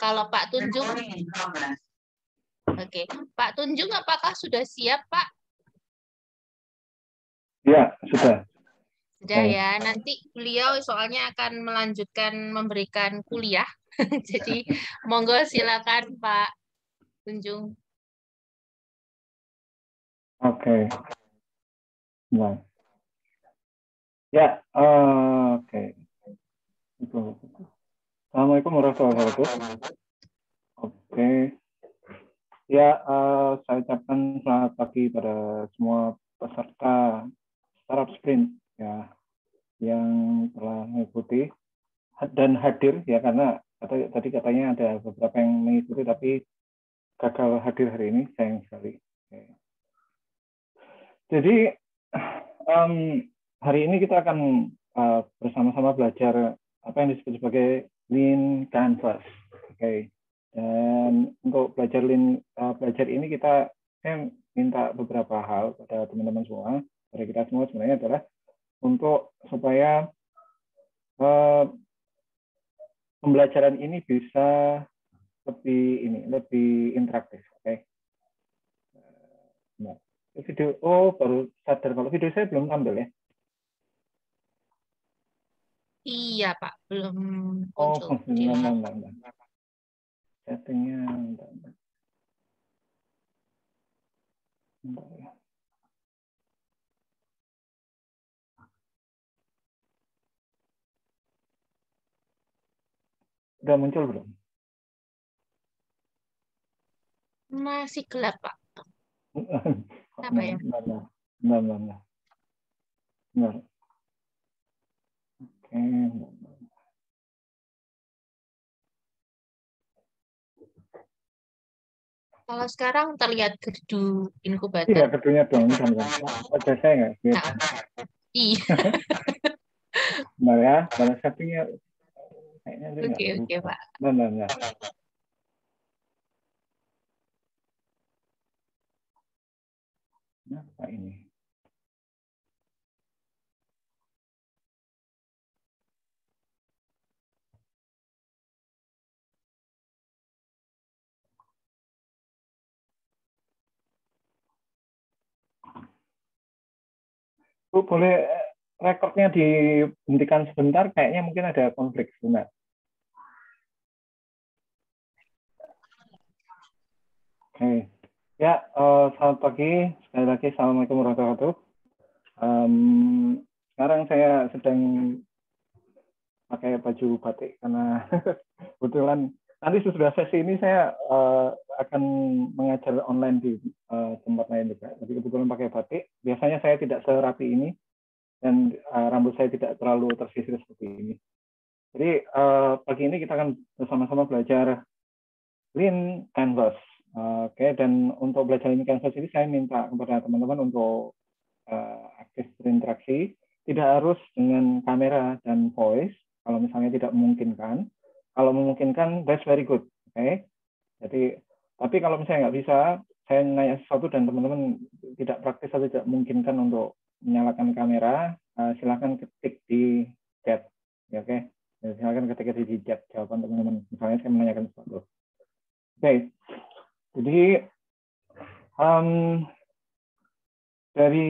Kalau Pak Tunjung, oke. Pak Tunjung, apakah sudah siap, Pak? Ya, sudah. Sudah ya. Nanti beliau soalnya akan melanjutkan memberikan kuliah. Jadi, monggo silakan Pak Tunjung. Oke. Nah. Ya, oke. Assalamualaikum warahmatullahi wabarakatuh. Oke. Ya, saya ucapkan selamat pagi pada semua peserta startup sprint ya yang telah mengikuti dan hadir ya, karena tadi katanya ada beberapa yang mengikuti tapi gagal hadir hari ini, sayang sekali. Oke. Jadi hari ini kita akan bersama-sama belajar apa yang disebut sebagai Lean Canvas. Oke. Dan untuk belajar ini saya minta beberapa hal pada teman-teman semua, pada kita semua sebenarnya adalah untuk supaya pembelajaran ini bisa lebih interaktif. Oke. Nah, video baru sadar kalau video saya belum tampil ya. Iya, Pak. Belum Oh, muncul. enggak. Settingnya enggak ya. Udah muncul belum? Masih gelap, Pak. Apa ya? Bentar. Oke. Kalau sekarang terlihat gerdu Iya, inkubator. gedungnya dong. Wajah saya nggak? Nah, iya. Bentar ya, pada settingnya kayaknya saya nggak Oke, lupa. Pak. Bentar. Apa ini? Bu, boleh rekornya dihentikan sebentar? Kayaknya mungkin ada konflik sebentar. Oke. Ya, selamat pagi. Sekali lagi, Assalamualaikum warahmatullahi wabarakatuh. Sekarang saya sedang pakai baju batik karena kebetulan nanti sesudah sesi ini saya akan mengajar online di tempat lain juga. Jadi kebetulan pakai batik. Biasanya saya tidak serapi ini dan rambut saya tidak terlalu tersisir seperti ini. Jadi pagi ini kita akan bersama-sama belajar Lean Canvas. Oke, dan untuk belajar Lean Canvas ini saya minta kepada teman-teman untuk aktif berinteraksi. Tidak harus dengan kamera dan voice. Kalau misalnya tidak memungkinkan, kalau memungkinkan, that's very good. Oke. Jadi, tapi kalau misalnya nggak bisa, saya nanya sesuatu dan teman-teman tidak praktis atau tidak memungkinkan untuk menyalakan kamera, silakan ketik di chat. Ya, oke. Silakan ketik di chat jawaban teman-teman. Misalnya saya menanyakan sesuatu. Oke. Jadi dari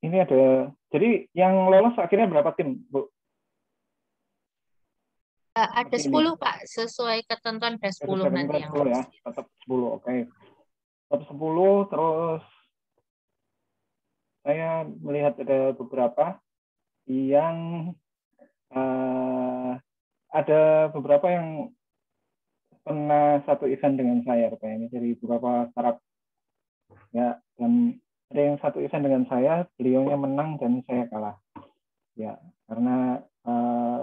ini ada, jadi yang lolos akhirnya berapa tim, Bu? Ada 10, Pak. Sesuai ketentuan ada 10 nanti yang 10 ya, tetap 10, oke. Tetap 10, terus saya melihat ada beberapa yang ada beberapa yang pernah satu event dengan saya, ini dari beberapa startup ya, dan ada yang satu event dengan saya, beliaunya menang dan saya kalah ya, karena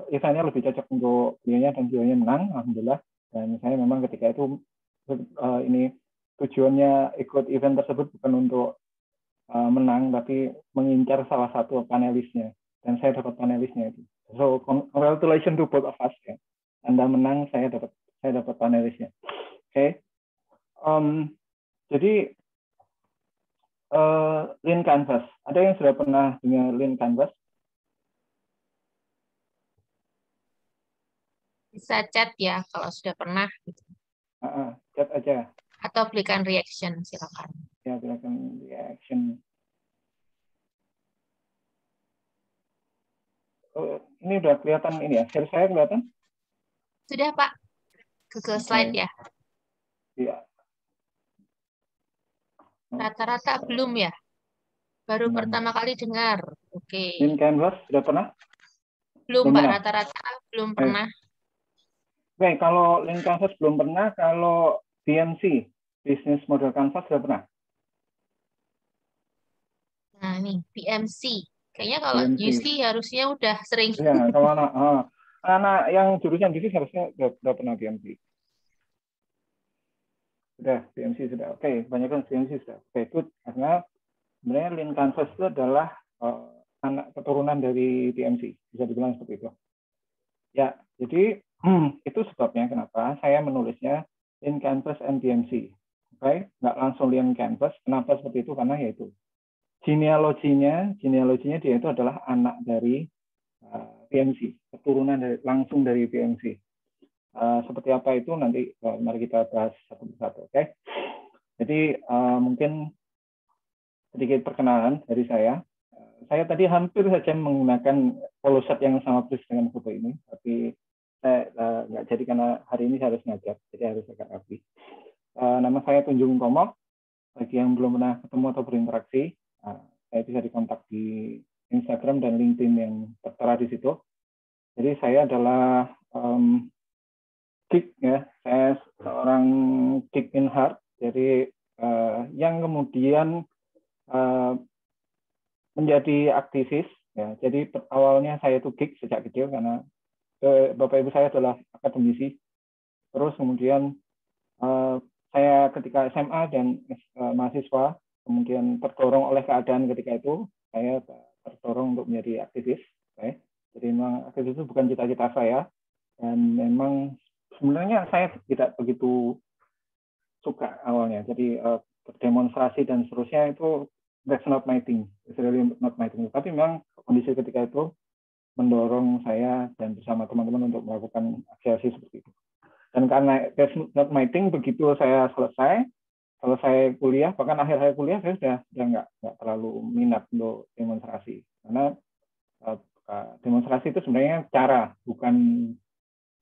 eventnya lebih cocok untuk beliaunya dan beliaunya menang, alhamdulillah. Dan saya memang ketika itu ini tujuannya ikut event tersebut bukan untuk menang, tapi mengincar salah satu panelisnya, dan saya dapat panelisnya itu. So congratulations to both of us ya. Anda menang, saya dapat panelisnya. Oke. Jadi Lean Canvas. Ada yang sudah pernah dengar Lean Canvas? bisa chat ya kalau sudah pernah. Chat aja. Atau berikan reaction, silakan. Ya, silakan reaction. Oh, ini udah kelihatan ini ya, share saya kelihatan? Sudah, Pak. Google Slide ya. Iya. Rata-rata belum ya? Baru pertama kali dengar. Oke. In Canvas sudah pernah? Belum, Pak. Rata-rata belum pernah. Oke, kalau Lean Canvas belum pernah, kalau BMC, Business Model Canvas sudah pernah? Nah, ini BMC. Kayaknya kalau BMC. UC harusnya udah sering. Ya, kalau anak yang jurusan bisnis harusnya sudah pernah BMC. Sudah, BMC sudah. Oke, banyak kan BMC sudah. Oke, good. Karena sebenarnya Lean Canvas itu adalah anak keturunan dari BMC. Bisa dibilang seperti itu. Ya, jadi itu sebabnya kenapa saya menulisnya Lean Canvas and BMC. Oke, nggak langsung Lean Canvas. Kenapa seperti itu? Karena yaitu genealoginya dia itu adalah anak dari BMC, keturunan langsung dari BMC. Seperti apa itu nanti mari kita bahas satu persatu. Oke. Jadi mungkin sedikit perkenalan dari saya. Saya tadi hampir saja menggunakan poloset yang sama persis dengan foto ini, tapi saya nggak jadi karena hari ini saya harus ngajar, jadi harus agak rapi. Nama saya Tunjung Tomo. Bagi yang belum pernah ketemu atau berinteraksi, saya bisa dikontak di Instagram dan LinkedIn yang tertera di situ. Jadi saya adalah geek ya, saya seorang geek in heart. Jadi yang kemudian menjadi aktivis. Ya, jadi awalnya saya itu geek sejak kecil karena bapak ibu saya adalah akademisi. Terus kemudian saya ketika SMA dan mahasiswa, kemudian terdorong oleh keadaan ketika itu, saya terdorong untuk menjadi aktivis. Okay. Jadi memang aktivis itu bukan cita-cita saya, dan memang sebenarnya saya tidak begitu suka awalnya. Jadi demonstrasi dan seterusnya itu that's not my thing, it's really not my thing. Tapi memang kondisi ketika itu mendorong saya dan bersama teman-teman untuk melakukan aksi-aksi seperti itu. Dan karena that's not my thing, begitu saya selesai kuliah, bahkan akhir kuliah saya sudah nggak terlalu minat untuk demonstrasi, karena demonstrasi itu sebenarnya cara, bukan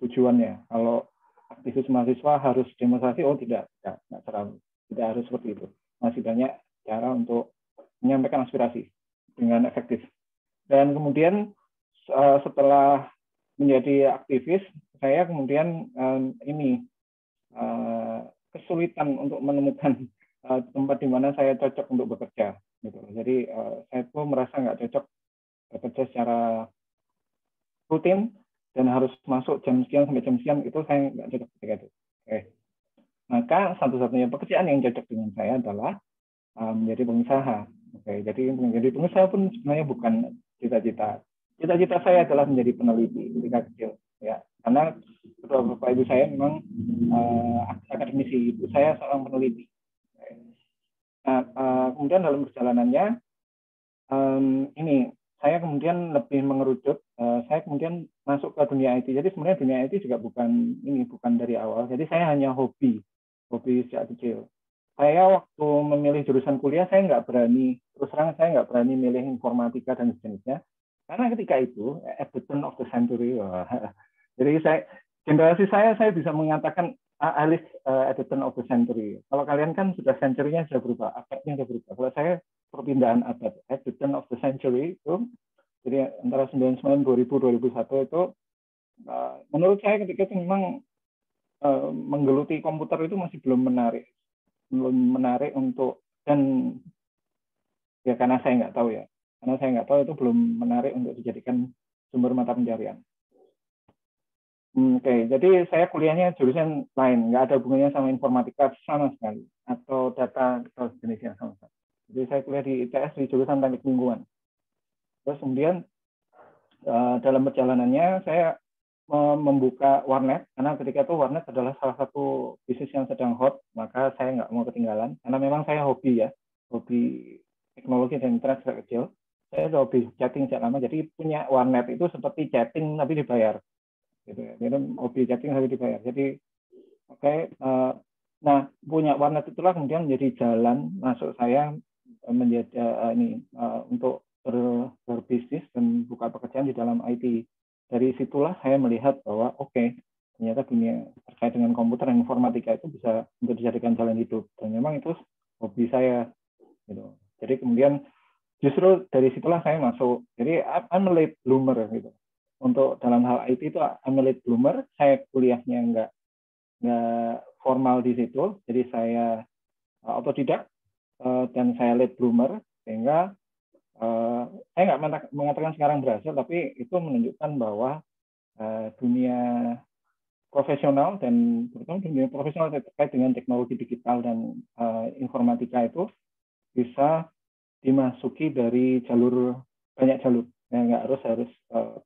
tujuannya. Kalau aktivis mahasiswa harus demonstrasi, oh tidak terlalu, tidak harus seperti itu. Masih banyak cara untuk menyampaikan aspirasi dengan efektif. Dan kemudian setelah menjadi aktivis, saya kemudian kesulitan untuk menemukan tempat di mana saya cocok untuk bekerja. Gitu. Jadi saya tuh merasa nggak cocok bekerja secara rutin dan harus masuk jam sekian sampai jam sekian, itu saya nggak cocok ketika itu. Oke. Maka satu-satunya pekerjaan yang cocok dengan saya adalah menjadi pengusaha. Oke. Jadi menjadi pengusaha pun sebenarnya bukan cita-cita. Cita-cita saya adalah menjadi peneliti ketika kecil, ya. Karena kedua bapak ibu saya memang akademisi, ibu saya seorang peneliti. Nah, kemudian dalam perjalanannya ini saya kemudian lebih mengerucut, saya kemudian masuk ke dunia IT. Jadi sebenarnya dunia IT juga bukan dari awal. Jadi saya hanya hobi sejak kecil. Saya waktu memilih jurusan kuliah, saya nggak berani milih informatika dan sejenisnya. Karena ketika itu, at the turn of the century, jadi generasi saya bisa mengatakan at the turn of the century. Kalau kalian kan sudah century-nya sudah berubah, abadnya sudah berubah. Kalau saya perpindahan abad, at the turn of the century itu, jadi antara 99, 2000, 2001 itu, menurut saya ketika itu memang menggeluti komputer itu masih belum menarik untuk, dan ya karena saya nggak tahu itu belum menarik untuk dijadikan sumber mata pencarian. Oke, jadi saya kuliahnya jurusan lain, nggak ada hubungannya sama informatika sama sekali, atau data atau jenisnya sama sekali. Jadi saya kuliah di ITS di jurusan teknik lingkungan. Terus kemudian dalam perjalanannya saya membuka warnet, karena ketika itu warnet adalah salah satu bisnis yang sedang hot, maka saya nggak mau ketinggalan, karena memang saya hobi teknologi dan internet sejak kecil. Saya udah hobi chatting sejak lama, jadi punya warnet itu seperti chatting tapi dibayar. Gitu ya. Jadi hobi chatting tapi dibayar. Jadi Oke, nah punya warnet itulah kemudian menjadi jalan masuk saya menjadi untuk berbisnis dan buka pekerjaan di dalam IT. Dari situlah saya melihat bahwa ternyata dunia terkait dengan komputer dan informatika itu bisa untuk dijadikan jalan hidup, dan memang itu hobi saya gitu. Jadi kemudian justru dari situlah saya masuk. Jadi I'm a late bloomer gitu. Untuk dalam hal IT itu I'm a late bloomer. Saya kuliahnya nggak formal di situ, jadi saya autodidak dan saya late bloomer, sehingga saya nggak mengatakan sekarang berhasil, tapi itu menunjukkan bahwa dunia profesional dan terutama dunia profesional terkait dengan teknologi digital dan informatika itu bisa dimasuki dari banyak jalur. Nggak harus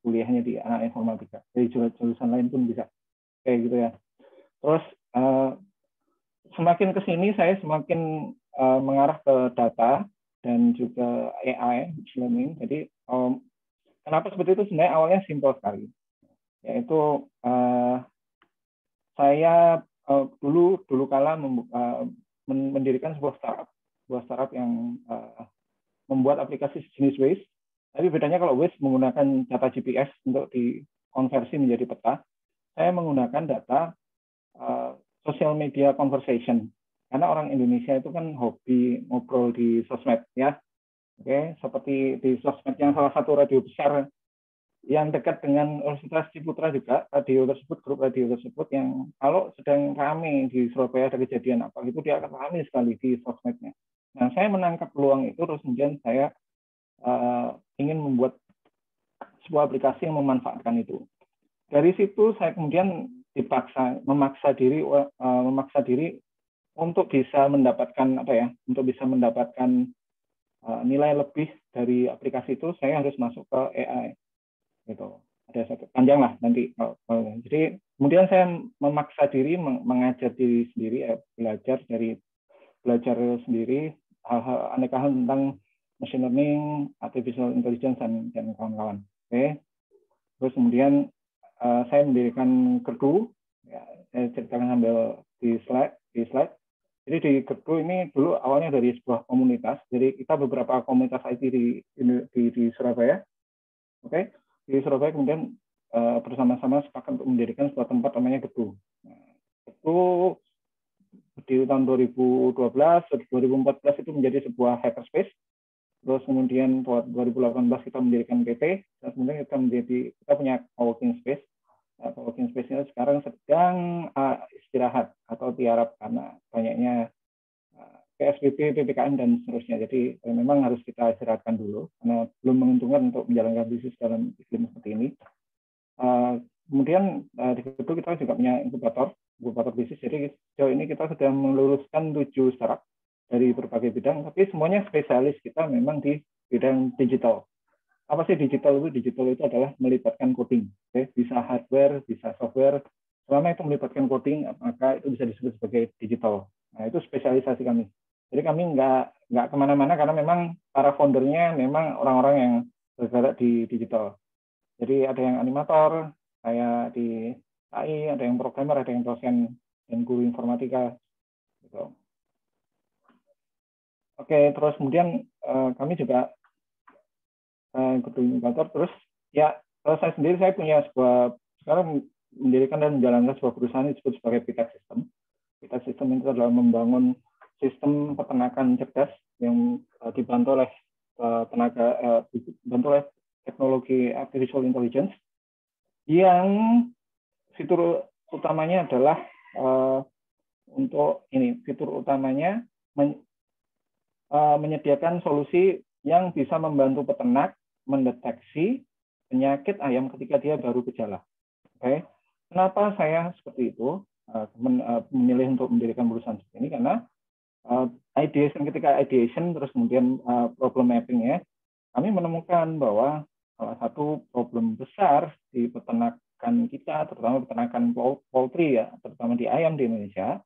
kuliahnya di anak informatika, dari jurusan lain pun bisa kayak gitu ya. Terus semakin ke sini saya semakin mengarah ke data dan juga AI, machine learning. Jadi kenapa seperti itu? Sebenarnya awalnya simpel sekali, yaitu saya dulu kala mendirikan sebuah startup yang membuat aplikasi jenis Waze. Tapi bedanya kalau Waze menggunakan data GPS untuk dikonversi menjadi peta, saya menggunakan data social media conversation. Karena orang Indonesia itu kan hobi ngobrol di sosmed ya. Oke, seperti di sosmed yang salah satu radio besar yang dekat dengan Universitas Ciputra juga, grup radio tersebut yang kalau sedang ramai di Surabaya ada kejadian apa gitu, dia akan ramai sekali di sosmednya. Nah, saya menangkap peluang itu, terus kemudian saya ingin membuat sebuah aplikasi yang memanfaatkan itu. Dari situ saya kemudian memaksa diri untuk bisa mendapatkan nilai lebih dari aplikasi itu. Saya harus masuk ke AI gitu. Ada satu panjang lah nanti. Jadi kemudian saya memaksa diri mengajar diri sendiri, belajar sendiri aneka hal tentang machine learning, artificial intelligence dan kawan-kawan. Oke. Terus kemudian saya mendirikan Gerdu, ya, saya ceritakan sambil di slide. Jadi di Gerdu ini dulu awalnya dari sebuah komunitas. Jadi kita beberapa komunitas IT di Surabaya. Oke. Di Surabaya kemudian bersama-sama sepakat untuk mendirikan sebuah tempat namanya Gerdu. Gerdu di tahun 2012, 2014 itu menjadi sebuah hackerspace. Terus kemudian 2018 kita mendirikan PT, dan kemudian kita punya co-working space. Co-working space-nya sekarang sedang istirahat atau tiarap karena banyaknya PSBB, PPKM, dan seterusnya. Jadi memang harus kita istirahatkan dulu, karena belum menguntungkan untuk menjalankan bisnis dalam iklim seperti ini. Kemudian di situ kita juga punya inkubator bisnis. Jadi sejauh ini kita sudah meluluskan 7 startup dari berbagai bidang, tapi semuanya spesialis kita memang di bidang digital. Apa sih digital itu? Digital itu adalah melibatkan coding. Bisa hardware, bisa software. Selama itu melibatkan coding, maka itu bisa disebut sebagai digital. Nah, itu spesialisasi kami. Jadi kami nggak kemana-mana karena memang para foundernya memang orang-orang yang bergerak di digital. Jadi ada yang animator, saya di AI, ada yang programmer, ada yang dosen dan guru informatika. Gitu. Oke, terus kemudian kami juga ikut inkubator. Terus ya, kalau saya sendiri saya punya sekarang mendirikan dan menjalankan sebuah perusahaan yang disebut sebagai Pitak System. Pitak System itu adalah membangun sistem peternakan cerdas yang dibantu oleh teknologi artificial intelligence, yang fitur utamanya adalah menyediakan solusi yang bisa membantu peternak mendeteksi penyakit ayam ketika dia baru gejala. Oke. Kenapa saya seperti itu memilih untuk mendirikan perusahaan seperti ini? Karena ketika ideation terus kemudian problem mapping-nya, kami menemukan bahwa salah satu problem besar di peternakan kita, terutama peternakan poultry ya, terutama di ayam di Indonesia,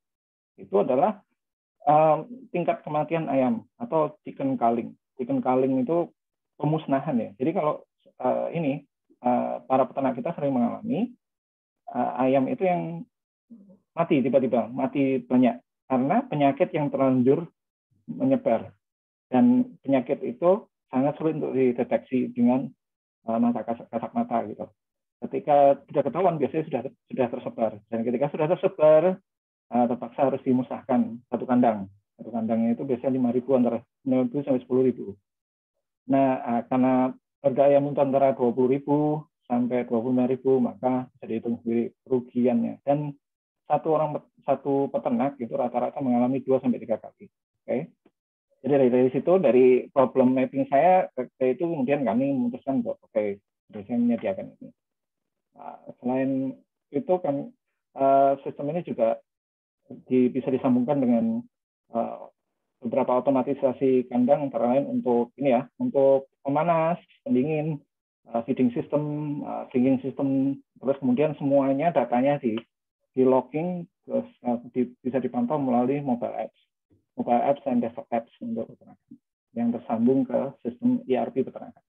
itu adalah tingkat kematian ayam atau chicken culling. Chicken culling itu pemusnahan ya. Jadi kalau para peternak kita sering mengalami ayam itu yang mati tiba-tiba, mati banyak karena penyakit yang terlanjur menyebar, dan penyakit itu sangat sulit untuk dideteksi dengan mata kasat mata gitu. Ketika sudah ketahuan biasanya sudah tersebar, dan ketika sudah tersebar terpaksa harus dimusnahkan satu kandang. Satu kandangnya itu biasanya 5.000 antara 9.000 sampai 10.000. Nah, karena harga ayam itu antara 20.000 sampai 25.000, maka bisa dihitung sendiri kerugiannya. Dan satu peternak itu rata-rata mengalami 2 sampai 3 kali. Oke. Jadi dari situ, dari problem mapping saya itu kemudian kami memutuskan bahwa oke, saya menyediakan ini. Selain itu kan sistem ini juga bisa disambungkan dengan beberapa otomatisasi kandang, antara lain untuk ini ya, untuk pemanas, pendingin, feeding system, drinking system, terus kemudian semuanya datanya di logging, terus bisa dipantau melalui mobile apps dan desktop apps untuk peternakan yang tersambung ke sistem ERP peternakan.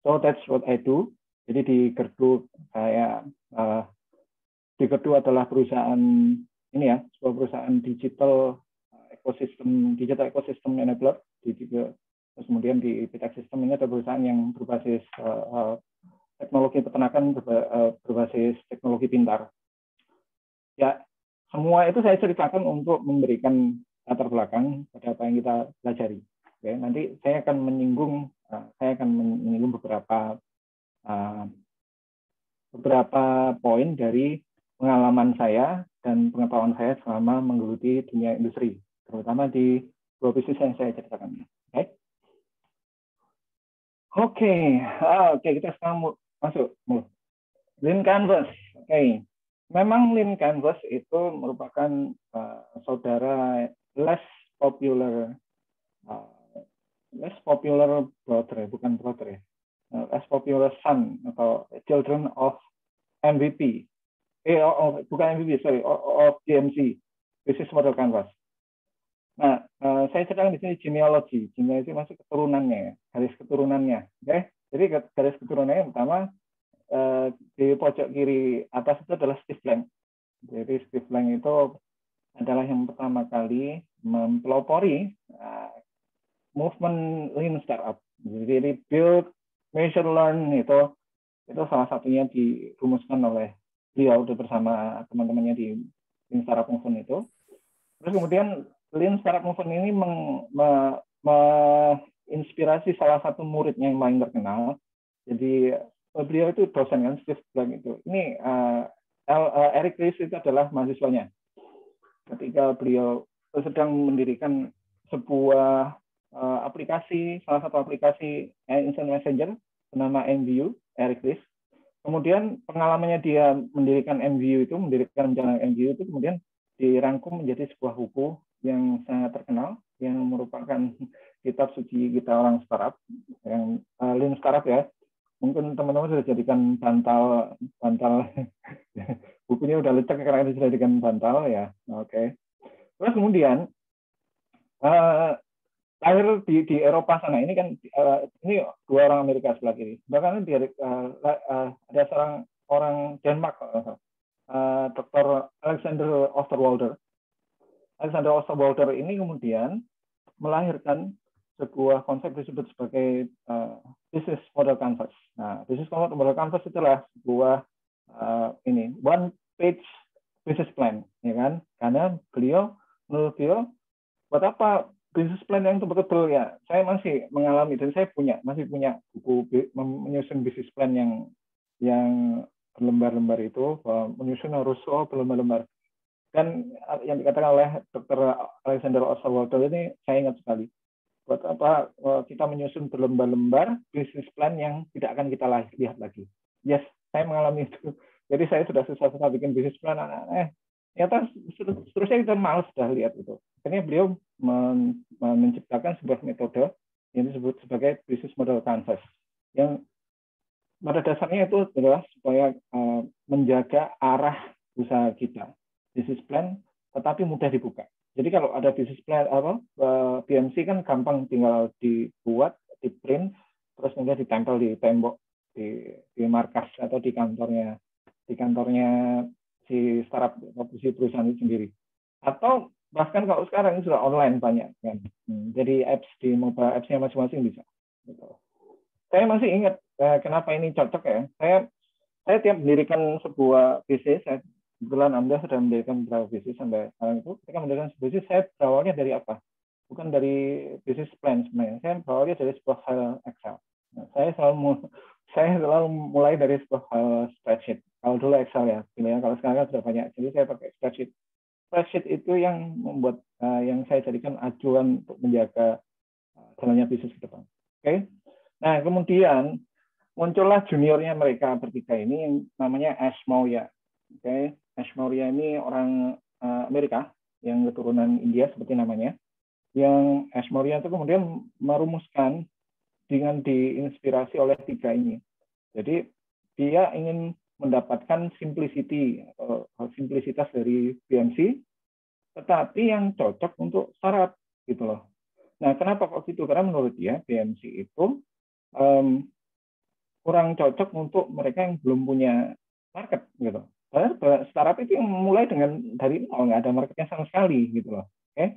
So that's what I do. Jadi di Gerdu saya di Gerdu adalah perusahaan ini ya, sebuah perusahaan digital ecosystem enabler. Terus kemudian di PTech System ini ada perusahaan yang berbasis teknologi peternakan, berbasis teknologi pintar. Ya, semua itu saya ceritakan untuk memberikan latar belakang pada apa yang kita pelajari. Oke, nanti saya akan menyinggung beberapa poin dari pengalaman saya dan pengetahuan saya selama menggeluti dunia industri, terutama di 2 bisnis yang saya ceritakan. Oke, kita sekarang masuk. Lean Canvas. Oke. Memang Lean Canvas itu merupakan saudara less popular brother, bukan brother ya, less popular son atau children of MVP. Bukan MVP, sorry, of GMC, Business Model Canvas. Nah, saya ceritakan di sini genealogy. Genealogy masuk keturunannya, garis keturunannya. Oke, jadi garis keturunannya yang pertama di pojok kiri atas itu adalah Steve Blank. Jadi Steve Blank itu adalah yang pertama kali mempelopori movement Lean Startup. Jadi build, measure, learn itu salah satunya dirumuskan oleh beliau bersama teman-temannya di Lean Startup Movement itu. Terus kemudian Lean Startup Movement ini menginspirasi salah satu muridnya yang paling terkenal. Jadi beliau itu dosen kan, Steve Blank itu. Ini Eric Ries itu adalah mahasiswanya. Ketika beliau sedang mendirikan sebuah aplikasi, salah satu aplikasi instant messenger bernama MVU, Eric Ries. Kemudian pengalamannya dia mendirikan menjalankan MVU itu kemudian dirangkum menjadi sebuah buku yang sangat terkenal, yang merupakan kitab suci kita orang startup, yang Lean Startup ya. Mungkin teman-teman sudah jadikan bantal bukunya udah lecek karena sudah jadikan bantal ya. Oke. Terus kemudian lahir di Eropa sana, ini kan ini 2 orang Amerika sebelah kiri. Bahkan ada seorang orang Denmark, Dr. Alexander Osterwalder. Alexander Osterwalder ini kemudian melahirkan sebuah konsep disebut sebagai business model canvas. Nah, business model canvas itulah sebuah one page business plan, ya kan? Karena menurut beliau, buat apa business plan yang betul-betul ya? Saya masih mengalami dan saya masih punya buku menyusun business plan yang berlembar-lembar itu, menyusun harus berlembar-lembar. Dan yang dikatakan oleh Dr. Alexander Osterwalder ini saya ingat sekali. Buat apa kita menyusun berlembar-lembar business plan yang tidak akan kita lihat lagi. Yes, saya mengalami itu. Jadi saya sudah susah-susah bikin business plan, ternyata seterusnya kita malas sudah lihat itu. Akhirnya beliau menciptakan sebuah metode yang disebut sebagai business model canvas. Yang pada dasarnya itu adalah supaya menjaga arah usaha kita. Business plan tetapi mudah dibuka. Jadi kalau ada business plan BMC kan gampang, tinggal dibuat, di print, terus kemudian ditempel di tembok di markas atau di kantornya si startup atau si perusahaan itu sendiri. Atau bahkan kalau sekarang sudah online banyak kan. Jadi apps di mobile apps-nya masing-masing bisa. Gitu. Saya masih ingat kenapa ini cocok ya. Saya tiap mendirikan sebuah bisnis, kebetulan Anda sudah mendirikan beberapa bisnis sampai sekarang itu. Ketika mendirikan sebuah bisnis, saya berawalnya dari apa? Bukan dari bisnis plan sebenarnya. Saya berawalnya dari sebuah file Excel. Nah, saya selalu mulai dari sebuah file spreadsheet. Kalau dulu Excel ya, kalau sekarang sudah banyak. Jadi saya pakai spreadsheet. Spreadsheet itu yang membuat yang saya jadikan acuan untuk menjaga jalannya bisnis ke depan. Oke. Nah, kemudian muncullah juniornya mereka bertiga ini yang namanya Ash Maurya. Oke. Ash Maurya ini orang Amerika yang keturunan India seperti namanya. Yang Ash Maurya itu kemudian merumuskan dengan diinspirasi oleh tiga ini. Jadi dia ingin mendapatkan simplicity atau simplicitas dari BMC, tetapi yang cocok untuk startup gitu loh. Nah, kenapa kok gitu? Karena menurut dia BMC itu kurang cocok untuk mereka yang belum punya market gitu. Padahal startup itu yang mulai dari nol, nggak ada marketnya sama sekali gitu loh. Oke.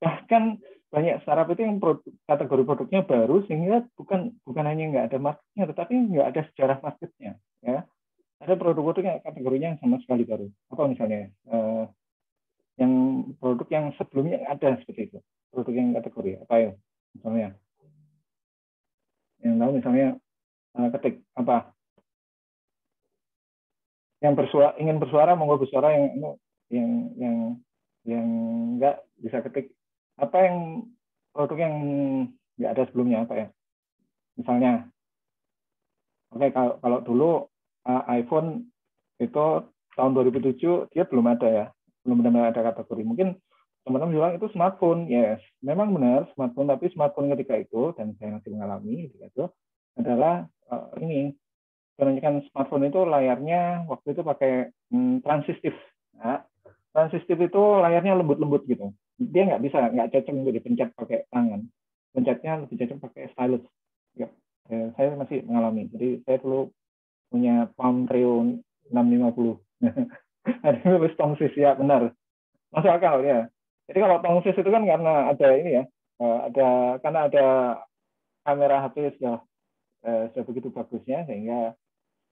Bahkan banyak startup itu yang kategori produknya baru sehingga bukan hanya nggak ada marketnya, tetapi nggak ada sejarah marketnya. Ya, ada produk-produk yang kategorinya sama sekali baru. Apa misalnya yang produk yang sebelumnya ada seperti itu, produk yang kategori apa ya? Misalnya, yang tahu misalnya ketik apa? Yang ingin bersuara monggo bersuara, yang nggak bisa ketik apa yang produk yang nggak ada sebelumnya apa ya? Misalnya, oke, kalau dulu iPhone itu tahun 2007 dia belum ada ya, belum benar-benar ada kategori. Mungkin teman-teman bilang itu smartphone, yes, memang benar smartphone, tapi smartphone ketika itu dan saya masih mengalami ketika itu adalah ini kebanyakan smartphone itu layarnya waktu itu pakai transistif. Nah, transistif itu layarnya lembut-lembut gitu. Dia nggak cocok untuk dipencet pakai tangan. Pencetnya lebih cocok pakai stylus. Ya, saya masih mengalami. Jadi saya dulu punya Palm Treo 650. Ada tulis tongsis ya, benar. Masuk akal ya. Jadi kalau tongsis itu kan karena ada ini ya, karena ada kamera HP sudah begitu bagusnya sehingga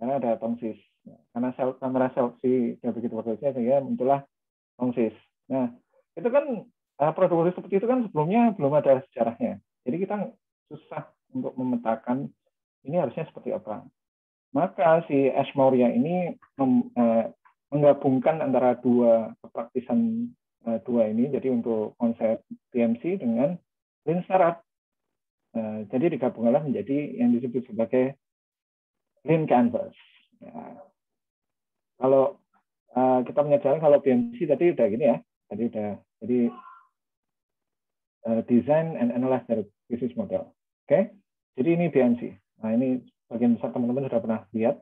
karena ada tongsis. Karena kamera selfie sudah begitu bagusnya sehingga muncullah tongsis. Nah, itu kan produk seperti itu kan sebelumnya belum ada sejarahnya. Jadi kita susah untuk memetakan ini harusnya seperti apa. Maka si Ash Maurya ini menggabungkan antara dua kepraktisan dua ini, jadi untuk konsep BMC dengan Lean Startup. Jadi digabungkanlah menjadi yang disebut sebagai Lean Canvas. Ya. Kalau kita menyadari kalau BMC tadi udah gini ya, jadi design and analyze their business model. Oke, jadi ini BMC. Nah, ini bagian besar teman-teman sudah pernah lihat.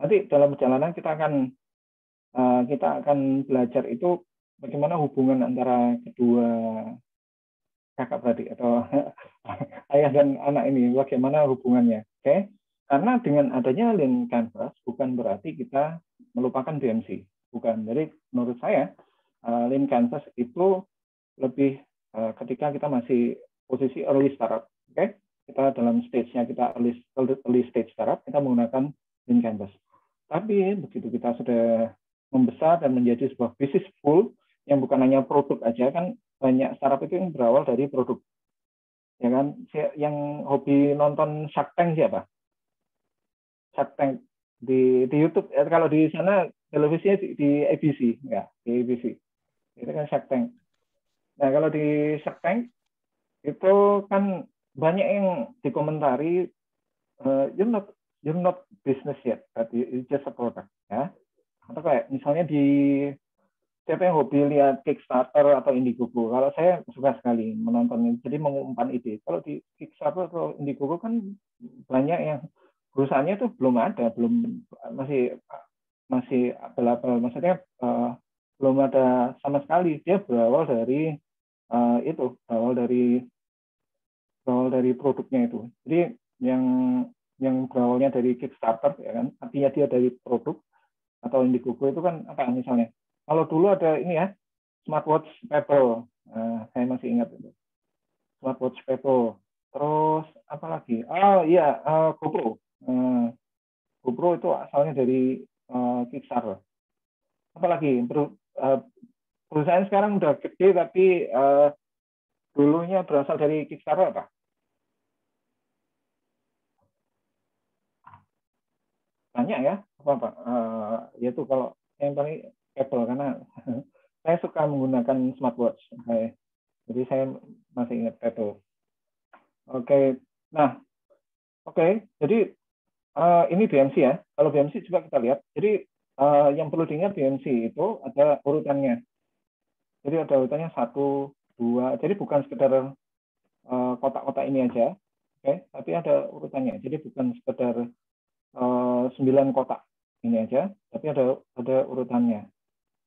Nanti dalam perjalanan kita akan belajar itu bagaimana hubungan antara kedua kakak beradik atau ayah dan anak ini, bagaimana hubungannya. Oke, karena dengan adanya Lean Canvas bukan berarti kita melupakan BMC, bukan. Jadi menurut saya Lean Canvas itu lebih ketika kita masih posisi early startup. Oke, kita dalam stage-nya kita early stage startup, kita menggunakan Lean Canvas. Tapi begitu kita sudah membesar dan menjadi sebuah bisnis full yang bukan hanya produk aja, kan banyak startup itu yang berawal dari produk. Ya kan, yang hobi nonton Shark Tank siapa? Shark Tank di YouTube. Kalau di sana televisinya di ABC, ya, di ABC. Itu kan Shark Tank. Nah, kalau di Shark Tank itu kan banyak yang dikomentari you're not business yet, but it's just a product, ya. Atau kayak misalnya di siapa yang hobi lihat Kickstarter atau Indiegogo? Kalau saya suka sekali menontonnya, jadi mengumpan ide. Kalau di Kickstarter atau Indiegogo kan banyak yang perusahaannya itu belum ada, masih abal-abal. Maksudnya belum ada sama sekali. Dia berawal dari berawal dari produknya itu. Jadi yang berawalnya dari Kickstarter, ya kan, artinya dia dari produk. atau Indiegogo itu kan apa misalnya? Kalau dulu ada ini ya, smartwatch Pebble. Saya masih ingat itu. Smartwatch Pebble. Terus apa lagi? Oh iya, GoPro. GoPro itu asalnya dari Kickstarter. Apalagi perusahaan sekarang udah gede tapi dulunya berasal dari Kickstarter apa? Banyak ya, apa? Yaitu kalau yang paling Apple karena saya suka menggunakan smartwatch. Jadi saya masih ingat Apple. Oke, nah, jadi ini BMC ya. Kalau BMC coba kita lihat. Jadi yang perlu diingat BMC itu ada urutannya. Jadi ada urutannya 1, 2. Jadi bukan sekedar kotak-kotak ini aja, tapi ada urutannya. Jadi bukan sekedar 9 kotak ini aja, tapi ada urutannya,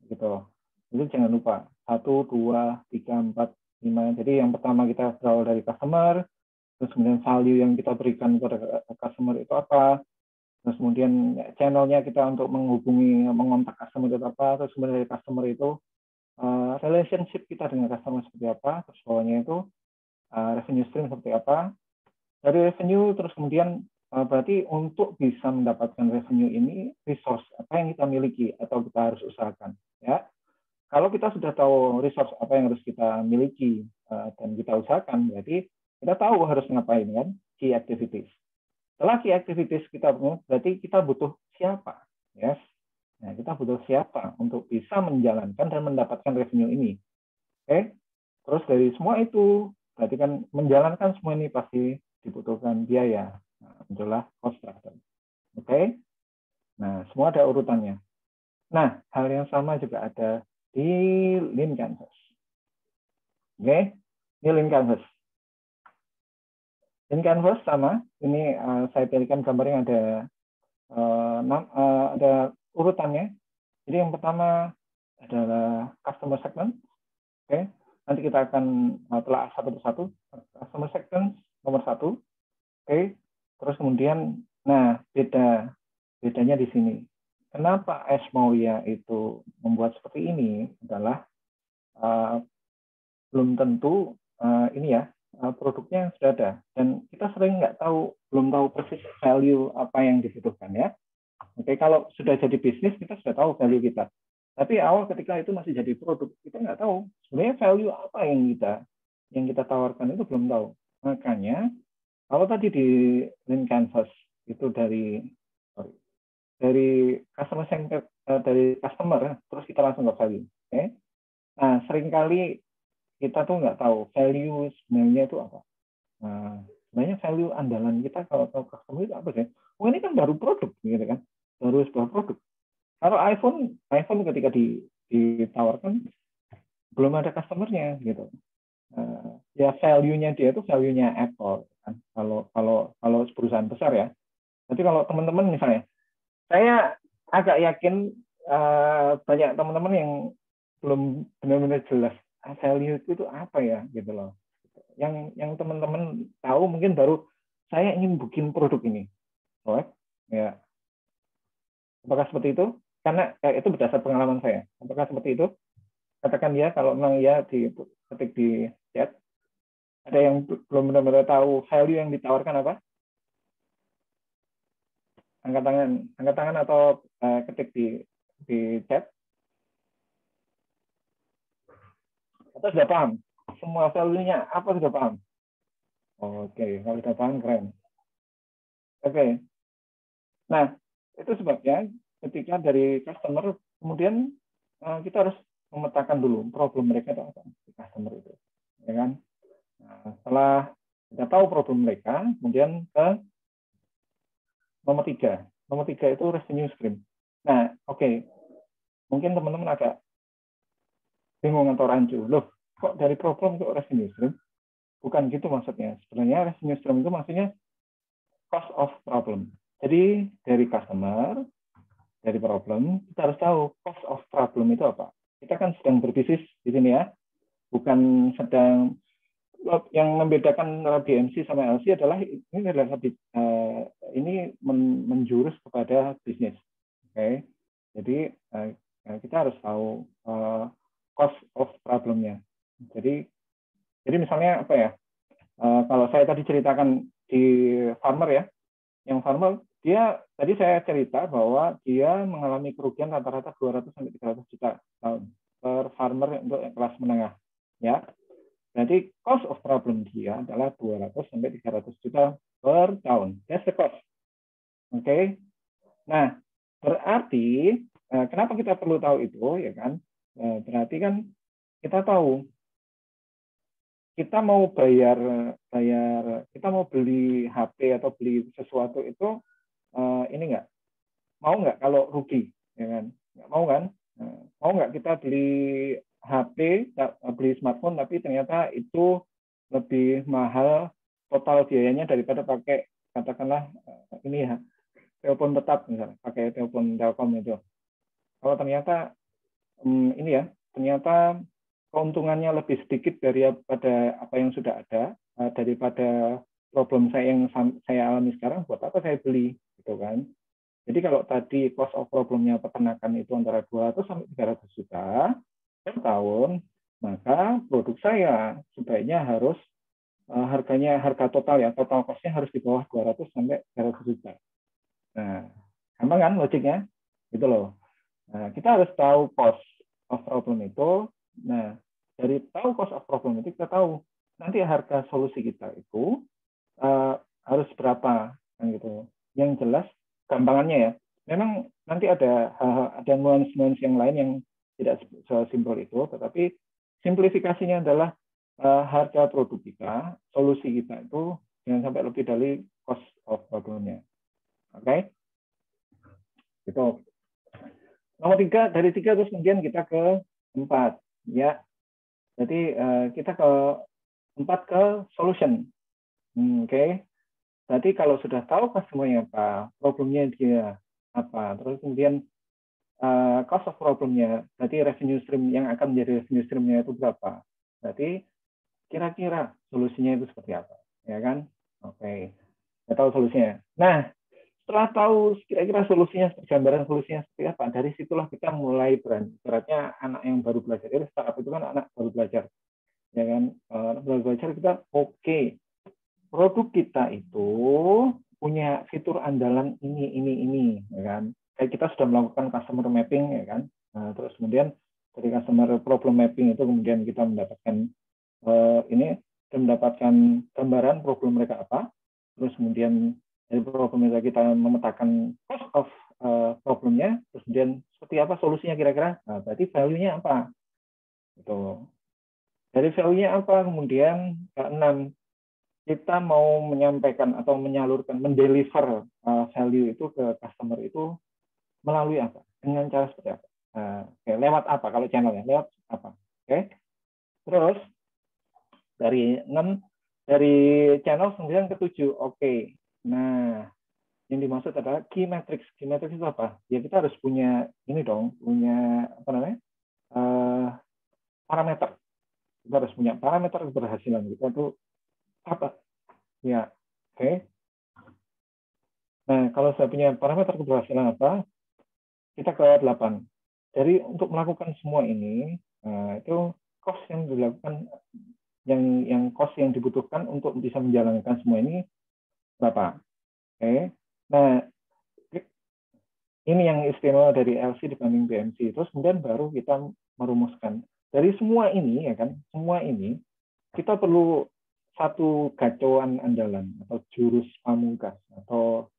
gitu. Jadi jangan lupa 1, 2, 3, 4, 5. Jadi yang pertama kita berawal dari customer, terus kemudian value yang kita berikan kepada customer itu apa, terus kemudian channelnya kita untuk mengontak customer itu apa, terus kemudian dari customer itu relationship kita dengan customer seperti apa, terus bawahnya itu revenue stream seperti apa. Dari revenue terus kemudian berarti untuk bisa mendapatkan revenue ini resource apa yang kita miliki atau kita harus usahakan, ya. Kalau kita sudah tahu resource apa yang harus kita miliki dan kita usahakan, berarti kita tahu harus ngapain kan, key activities. Setelah key activities kita punya, berarti kita butuh siapa, yes. Nah, kita butuh siapa untuk bisa menjalankan dan mendapatkan revenue ini. Oke. Terus dari semua itu, berarti kan menjalankan semua ini pasti dibutuhkan biaya. Nah, muncullah cost structure. Oke. Nah, semua ada urutannya. Nah, hal yang sama juga ada di Lean Canvas. Oke. Ini Lean Canvas. Lean Canvas sama. Ini saya pilihkan gambarnya ada urutannya. Jadi yang pertama adalah customer segment. Oke. Nanti kita akan telah satu persatu. Customer segment nomor 1. Oke. Terus kemudian, nah bedanya di sini. Kenapa Ash Maurya itu membuat seperti ini adalah belum tentu ini ya produknya yang sudah ada, dan kita sering belum tahu persis value apa yang dibutuhkan ya. Oke, kalau sudah jadi bisnis kita sudah tahu value kita. Tapi awal ketika itu masih jadi produk, kita nggak tahu sebenarnya value apa yang kita tawarkan itu belum tahu. Makanya kalau tadi di Lean Canvas itu dari customer, terus kita langsung ke value. Oke. Nah, seringkali kita tuh nggak tahu value sebenarnya itu apa. Nah, sebenarnya value andalan kita kalau customer itu apa sih? Oh, ini kan baru produk, gitu kan? Baru sebuah produk. Kalau iPhone ketika ditawarkan belum ada customernya, gitu. Ya value-nya dia itu value-nya Apple, kan? Kalau perusahaan besar ya. Tapi kalau teman-teman misalnya, saya agak yakin banyak teman-teman yang belum benar-benar jelas value itu apa ya, gitu loh. Yang teman-teman tahu mungkin baru saya ingin bikin produk ini, ya. Apakah seperti itu? Karena itu berdasar pengalaman saya. Apakah seperti itu? Katakan ya, kalau memang ya ketik di chat. Ada yang belum benar-benar tahu value yang ditawarkan apa? Angkat tangan atau ketik di chat. Atau sudah paham? Semua value-nya apa sudah paham? Oke, kalau sudah paham keren. Oke. Nah, itu sebabnya ketika dari customer, kemudian kita harus memetakan dulu problem mereka itu apa di customer itu, ya kan? Nah, setelah kita tahu problem mereka, kemudian ke nomor 3. Nomor 3 itu revenue stream. Nah, oke. Mungkin teman-teman agak bingung atau rancu. Loh, kok dari problem ke revenue stream? Bukan gitu maksudnya. Sebenarnya revenue stream itu maksudnya cost of problem. Jadi dari customer, dari problem, kita harus tahu cost of problem itu apa. Kita kan sedang berbisnis di sini ya, bukan sedang. Yang membedakan BMC sama LC adalah ini menjurus kepada bisnis. Oke. Jadi kita harus tahu cost of problemnya. Jadi misalnya apa ya? Kalau saya tadi ceritakan di farmer ya, yang farmer dia tadi saya cerita bahwa dia mengalami kerugian rata-rata 200 sampai 300 juta tahun per farmer untuk kelas menengah, ya. Jadi cost of problem dia adalah 200 sampai 300 juta per tahun. That's the cost. Oke. Nah, berarti kenapa kita perlu tahu itu, ya kan? Berarti kan kita tahu kita mau kita mau beli HP atau beli sesuatu itu ini mau nggak kalau rugi, ya kan? Nggak mau kan? Mau nggak kita beli HP, beli smartphone, tapi ternyata itu lebih mahal total biayanya daripada pakai katakanlah ini ya telepon tetap misalnya, pakai telepon Telkom itu. Kalau ternyata ini ya, ternyata keuntungannya lebih sedikit daripada apa yang sudah ada, daripada problem saya yang saya alami sekarang, buat apa saya beli, gitu kan? Jadi kalau tadi cost of problemnya peternakan itu antara 200 sampai 300 juta per tahun, maka produk saya sebaiknya harus harga total ya, total cost-nya harus di bawah 200 sampai 300 juta. Nah, gampang kan logiknya? Gitu loh. Nah, kita harus tahu cost of problem itu. Nah, dari tahu cost of problem itu kita tahu nanti harga solusi kita itu harus berapa kan gitu. Yang jelas gampangannya ya. Memang nanti ada nuance-nuance yang lain yang tidak sesimpel itu, tetapi simplifikasinya adalah harga produk kita, solusi kita itu jangan sampai lebih dari cost of problemnya. Oke? Gitu. Nomor 3, dari 3 terus kemudian kita ke 4. Ya. Jadi kita ke 4 ke solution. Oke. Berarti kalau sudah tahu customer-nya apa, problemnya dia apa, terus kemudian cost of problemnya, berarti revenue stream yang akan menjadi revenue stream-nya itu berapa. Berarti kira-kira solusinya itu seperti apa. Ya kan? Oke. Kita tahu solusinya. Nah, setelah tahu kira-kira solusinya, gambaran solusinya seperti apa, dari situlah kita mulai berani. Beratnya anak yang baru belajar, jadi startup itu kan anak baru belajar, ya kan? Baru belajar kita produk kita itu punya fitur andalan ini, ya kan? Kayak kita sudah melakukan customer mapping, ya kan? Nah, terus kemudian dari customer problem mapping itu kemudian kita mendapatkan mendapatkan gambaran problem mereka apa, terus kemudian dari problem itu kita memetakan cost of problemnya, terus kemudian seperti apa solusinya kira-kira. Nah, berarti value-nya apa? Gitu. Dari value-nya apa? Kemudian ke-6, kita mau menyampaikan atau menyalurkan, mendeliver value itu ke customer itu melalui apa? Dengan cara seperti apa? Lewat apa? Kalau channelnya lewat apa? Oke. Terus dari 6, dari channel kemudian ke-7. Oke. Nah, yang dimaksud adalah key metrics. Key metrics itu apa? Ya kita harus punya ini dong, punya apa namanya? Parameter. Kita harus punya parameter keberhasilan kita itu apa? Ya, oke. Nah, kalau saya punya parameter keberhasilan apa? Kita ke 8. Jadi untuk melakukan semua ini, itu cost yang dilakukan, yang cost yang dibutuhkan untuk bisa menjalankan semua ini berapa? Oke. Nah, ini yang istimewa dari LC dibanding BMC. Terus kemudian baru kita merumuskan. Dari semua ini, ya kan, semua ini kita perlu satu gacauan andalan atau jurus pamungkas atau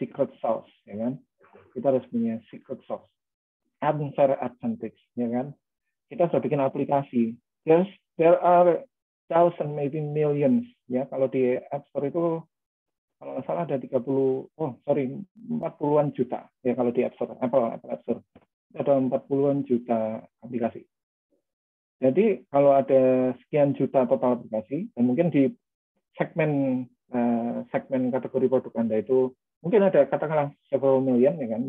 secret sauce, ya kan? Kita harus punya secret sauce, unfair advantage, ya kan? Kita sudah bikin aplikasi. There are thousands, maybe millions, ya. Kalau di App Store itu kalau nggak salah ada 40-an juta, ya kalau di App Store, Apple App Store ada 40-an juta aplikasi. Jadi kalau ada sekian juta total aplikasi, dan mungkin di segmen kategori produk Anda itu mungkin ada katakanlah several million, ya kan,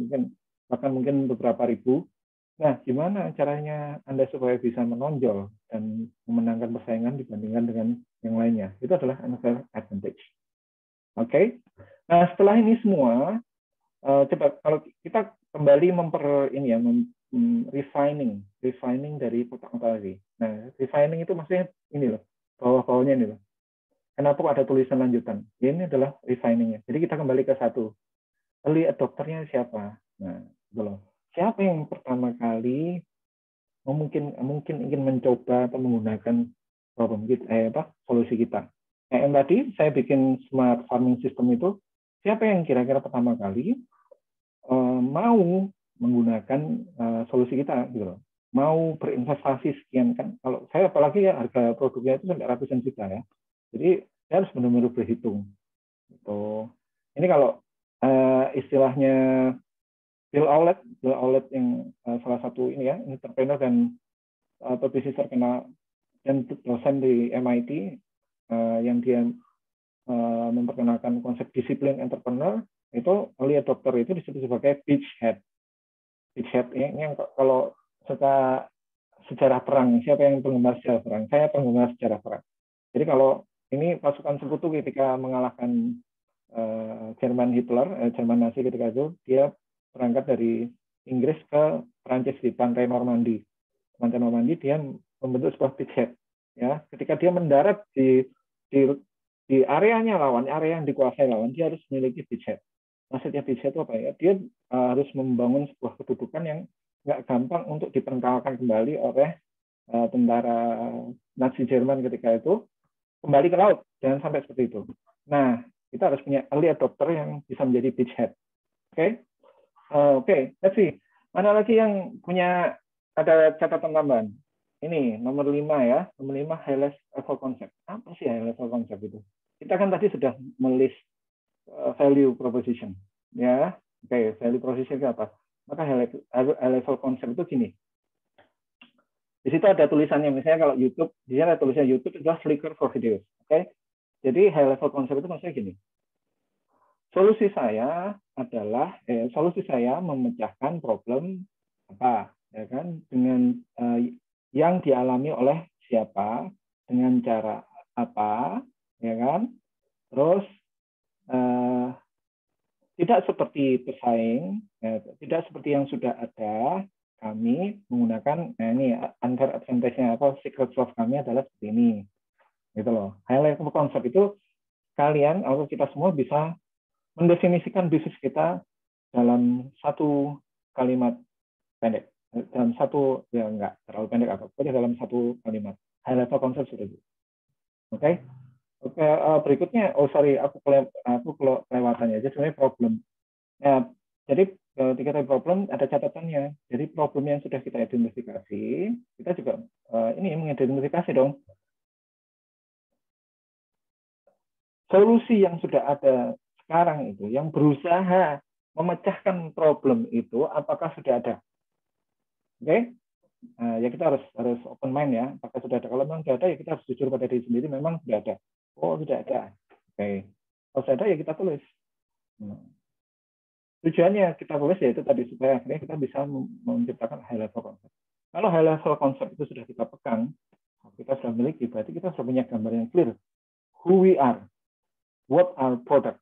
mungkin beberapa ribu. Nah, gimana caranya Anda supaya bisa menonjol dan memenangkan persaingan dibandingkan dengan yang lainnya? Itu adalah unfair advantage. Oke. Nah, setelah ini semua, coba kalau kita kembali refining dari kota-kota lagi. Nah, refining itu maksudnya ini loh, bawah-bawahnya ini loh. Kenapa ada tulisan lanjutan? Ya, ini adalah refiningnya. Jadi kita kembali ke satu. Early adopternya siapa? Nah, itu loh. Siapa yang pertama kali mungkin ingin mencoba atau menggunakan solusi kita? Yang tadi saya bikin smart farming system itu, siapa yang kira-kira pertama kali mau menggunakan solusi kita gitu loh. Mau berinvestasi sekian kan, kalau saya apalagi ya harga produknya itu sampai ratusan juta ya, jadi saya harus benar-benar berhitung gitu. Ini kalau istilahnya Bill Aulet yang salah satu ini ya entrepreneur dan pebisnis terkenal dan dosen di MIT yang dia memperkenalkan konsep disiplin entrepreneur, itu early adopter itu disebut sebagai beachhead. Beachhead ini yang kalau suka sejarah perang, siapa yang penggemar sejarah perang? Saya penggemar sejarah perang. Jadi kalau ini pasukan sekutu ketika mengalahkan Jerman Nazi ketika itu, dia berangkat dari Inggris ke Prancis di pantai Normandy. Pantai Normandy dia membentuk sebuah beachhead. Ya, ketika dia mendarat di areanya lawan, area yang dikuasai lawan, dia harus memiliki beachhead. Maksudnya beachhead itu apa ya? Dia harus membangun sebuah kedudukan yang nggak gampang untuk dipengkalkan kembali oleh tentara Nazi Jerman ketika itu, kembali ke laut. Jangan sampai seperti itu. Nah, kita harus punya early adopter yang bisa menjadi beachhead. Oke, let's see. Mana lagi yang punya ada catatan tambahan? Ini nomor 5 ya. Nomor 5 high level concept. Apa sih high level concept itu? Kita kan tadi sudah melist value proposition. Ya, oke, value proposition itu apa? Maka high level concept itu gini. Di situ ada tulisannya, misalnya kalau YouTube, di sini ada tulisannya YouTube adalah Flickr for videos. Oke, jadi high level concept itu maksudnya gini. Solusi saya memecahkan problem apa, ya kan, dengan yang dialami oleh siapa, dengan cara apa, ya kan, terus tidak seperti pesaing, tidak seperti yang sudah ada. Kami menggunakan ini unfair advantage-nya atau secret sauce kami adalah seperti ini, gitu loh. High level concept itu kalian atau kita semua bisa mendefinisikan bisnis kita dalam satu kalimat pendek, dalam satu ya enggak terlalu pendek atau pokoknya dalam satu kalimat. High level concept sudah itu. Oke. Berikutnya, aku kelewatannya aja sebenarnya problem. Ya, jadi ketika problem ada catatannya. Jadi problem yang sudah kita identifikasi, kita juga ini mengidentifikasi dong solusi yang sudah ada sekarang itu, yang berusaha memecahkan problem itu, apakah sudah ada? Oke? Ya kita harus open mind ya, apakah sudah ada? Kalau memang sudah ada, ya kita harus jujur pada diri sendiri, memang sudah ada. Oh, sudah ada. Oke. Kalau sudah ada, ya kita tulis. Tujuannya kita tulis yaitu tadi supaya akhirnya kita bisa menciptakan high level concept. Kalau high level concept itu sudah kita pegang, kita sudah memiliki, berarti kita sudah punya gambar yang clear. Who we are, what our product,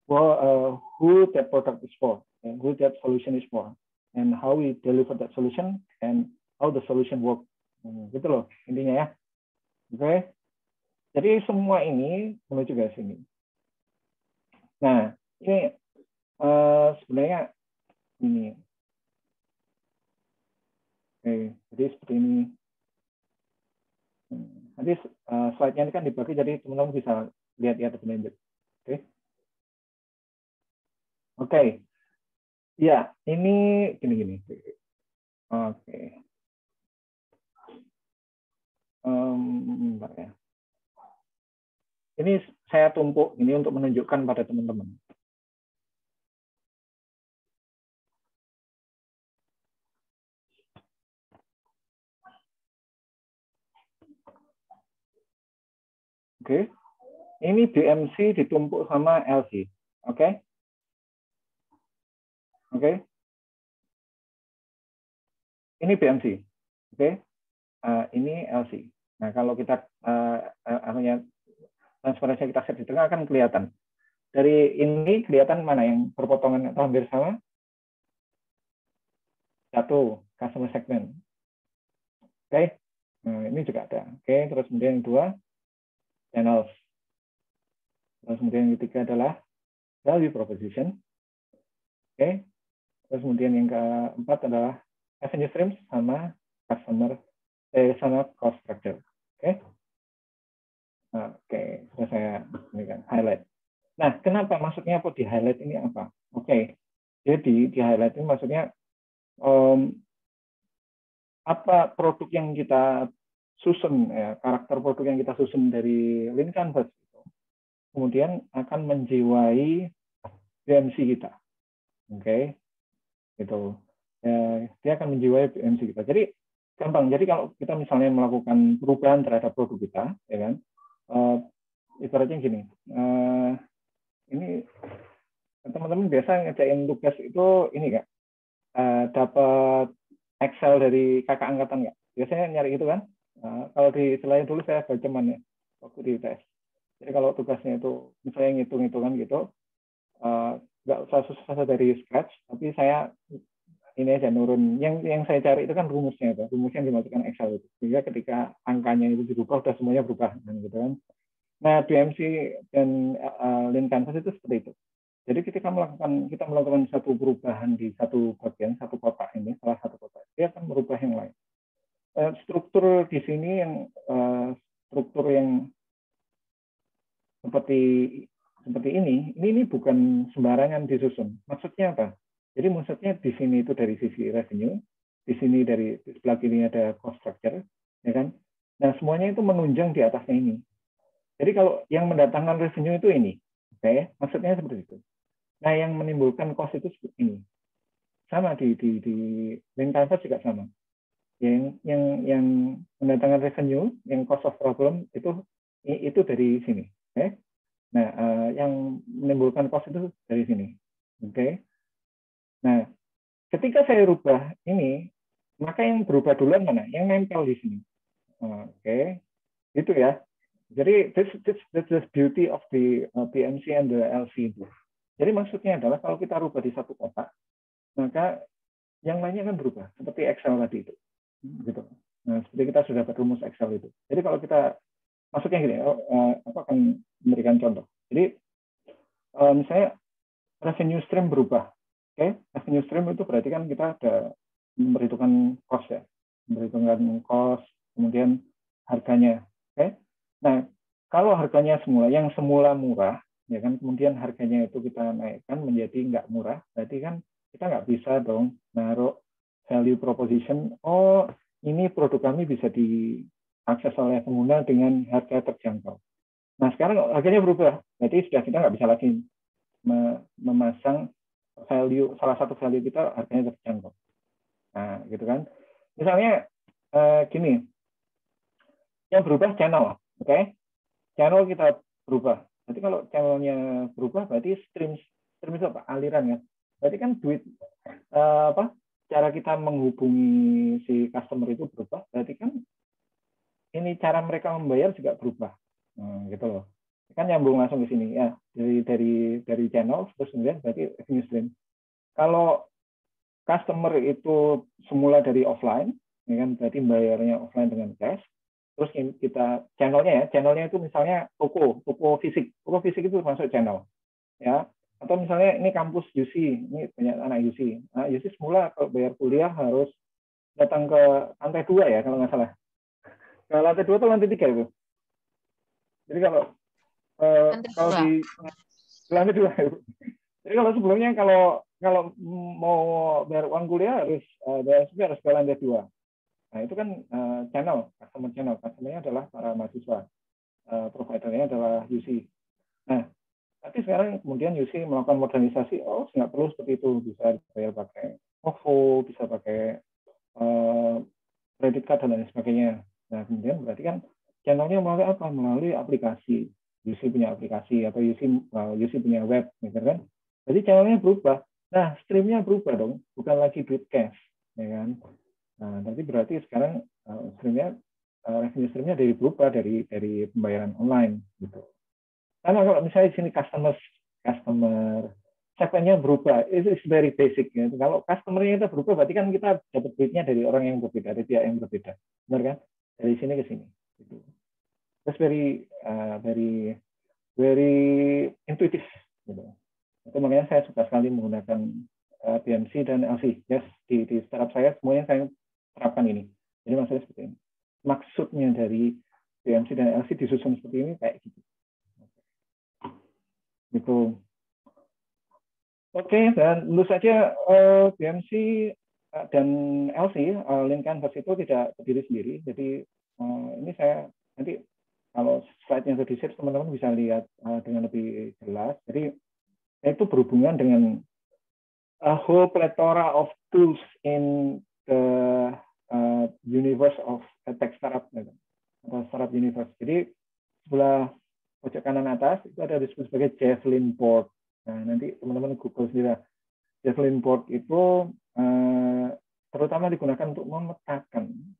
who that product is for, and who that solution is for, and how we deliver that solution, and how the solution work. Gitu loh intinya ya. Oke. Jadi semua ini menuju ke sini. Nah, ini sebenarnya ini. Oke, jadi seperti ini. Nanti slide-nya ini kan dibagi, jadi teman-teman bisa lihat-lihat lebih lanjut. Oke. Oke. Ya, ini gini-gini. Oke. Bentar ya. Ini saya tumpuk ini untuk menunjukkan pada teman-teman. Oke. Ini BMC ditumpuk sama LC. Oke. Oke. Ini BMC. Oke. Ini LC. Nah, kalau kita transparansi kita set di tengah akan kelihatan. Dari ini kelihatan mana yang berpotongan atau hampir sama. Satu, customer segment. Oke, nah, ini juga ada. Oke, terus kemudian yang kedua, channels. Terus kemudian yang ketiga adalah value proposition. Oke, terus kemudian yang keempat adalah revenue streams sama sama cost structure. Oke, oke, sudah saya ini kan highlight. Nah, kenapa maksudnya apa di highlight ini apa? Oke, jadi di highlight ini maksudnya apa produk yang kita susun, ya, karakter produk yang kita susun dari Lean Canvas itu, kemudian akan menjiwai BMC kita, oke, gitu. Ya, dia akan menjiwai BMC kita. Jadi gampang. Jadi kalau kita misalnya melakukan perubahan terhadap produk kita, ya kan, ibaratnya gini, ini teman-teman biasa ngerjain tugas itu ini kan, dapat Excel dari kakak angkatan nggak? Biasanya nyari itu kan. Kalau di selain dulu saya berteman ya waktu di UTS. Jadi kalau tugasnya itu misalnya ngitung-hitungan gitu, nggak usah susah dari scratch, tapi saya ini aja nurun. Yang saya cari itu kan rumusnya itu, rumusnya yang dimasukkan Excel itu. Sehingga ketika angkanya itu dirubah, udah semuanya berubah, gitu kan. Nah, BMC dan Lean Canvas itu seperti itu. Jadi ketika kita melakukan satu perubahan di satu bagian, satu kotak ini, salah satu kotak, dia akan merubah yang lain. Struktur di sini yang struktur yang seperti ini bukan sembarangan disusun. Maksudnya apa? Jadi maksudnya di sini itu dari sisi revenue, di sini dari sebelah kiri ada cost structure, ya kan? Nah, semuanya itu menunjang di atasnya ini. Jadi kalau yang mendatangkan revenue itu ini, oke? Maksudnya seperti itu. Nah, yang menimbulkan cost itu seperti ini. Sama di Lean Canvas juga sama. Yang mendatangkan revenue, yang cost of problem itu dari sini. Okay? Nah, yang menimbulkan cost itu dari sini. Oke. Okay? Nah, ketika saya rubah ini, maka yang berubah duluan mana? Yang nempel di sini. Oke. Okay? Itu ya. Jadi that's the beauty of the PMC and the LC itu. Jadi maksudnya adalah kalau kita rubah di satu kotak, maka yang lainnya akan berubah seperti Excel tadi itu, gitu. Nah, seperti kita sudah dapat rumus Excel itu. Jadi kalau kita maksudnya gini, aku akan memberikan contoh. Jadi misalnya revenue stream berubah, oke? Revenue stream itu berarti kan kita ada memperhitungkan cost ya, memperhitungkan cost, kemudian harganya, oke? Nah, kalau harganya semula murah, ya kan, kemudian harganya itu kita naikkan menjadi nggak murah, berarti kan kita nggak bisa dong naruh value proposition, oh ini produk kami bisa diakses oleh pengguna dengan harga terjangkau. Nah sekarang harganya berubah, berarti sudah kita nggak bisa lagi memasang value, salah satu value kita harganya terjangkau. Nah gitu kan, misalnya gini, yang berubah channel, oke? Channel kita berubah. Berarti kalau channelnya berubah, berarti stream itu apa? Aliran ya. Berarti kan duit cara kita menghubungi si customer itu berubah. Berarti kan ini cara mereka membayar juga berubah. Gitu loh. Kan nyambung langsung ke sini ya. Dari channel terus kemudian berarti revenue stream. Kalau customer itu semula dari offline, ya kan berarti bayarnya offline dengan cash. Terus kita channelnya itu misalnya toko fisik itu masuk channel ya, atau misalnya ini kampus UC, ini banyak anak UC. Nah, UC semula kalau bayar kuliah harus datang ke lantai 2 ya kalau nggak salah. Ke lantai 2 atau lantai 3 itu. Jadi kalau di lantai 2 itu. Jadi kalau sebelumnya kalau mau bayar uang kuliah harus harus ke lantai 2. Nah, itu kan customer channel. Customer-nya adalah para mahasiswa. Provider-nya adalah UC. Nah, tapi sekarang kemudian UC melakukan modernisasi, nggak perlu seperti itu. Bisa bayar pakai OVO, bisa pakai credit card, dan lain sebagainya. Nah, kemudian berarti kan channel-nya melalui apa? Melalui aplikasi. UC punya aplikasi, atau UC punya web, gitu kan? Jadi channel-nya berubah. Nah, stream-nya berubah dong. Bukan lagi duit cash, ya kan? Nah, nanti berarti sekarang revenue stream-nya berubah dari pembayaran online gitu. Karena kalau misalnya di sini customer segmennya berubah. It's very basic. Ya. Kalau customer-nya kita berubah, berarti kan kita dapat duitnya dari orang yang berbeda, dari pihak yang berbeda. Benar kan? Dari sini ke sini. That's very intuitive. Gitu. Itu makanya saya suka sekali menggunakan BMC dan LC. Yes, di startup saya semuanya saya terapkan ini. Jadi maksudnya seperti ini. Maksudnya dari BMC dan LC disusun seperti ini kayak gitu. Gitu. Oke, dan tentu saja BMC dan LC, Lean Canvas itu tidak berdiri sendiri. Jadi ini saya nanti kalau slide-nya sudah di-share, teman-teman bisa lihat dengan lebih jelas. Jadi itu berhubungan dengan a whole plethora of tools in the universe of tech startup, atau startup universe. Jadi sebelah pojok kanan atas itu ada disebut sebagai Javelin Board. Nah, nanti teman-teman Google sendiri. Javelin Board itu terutama digunakan untuk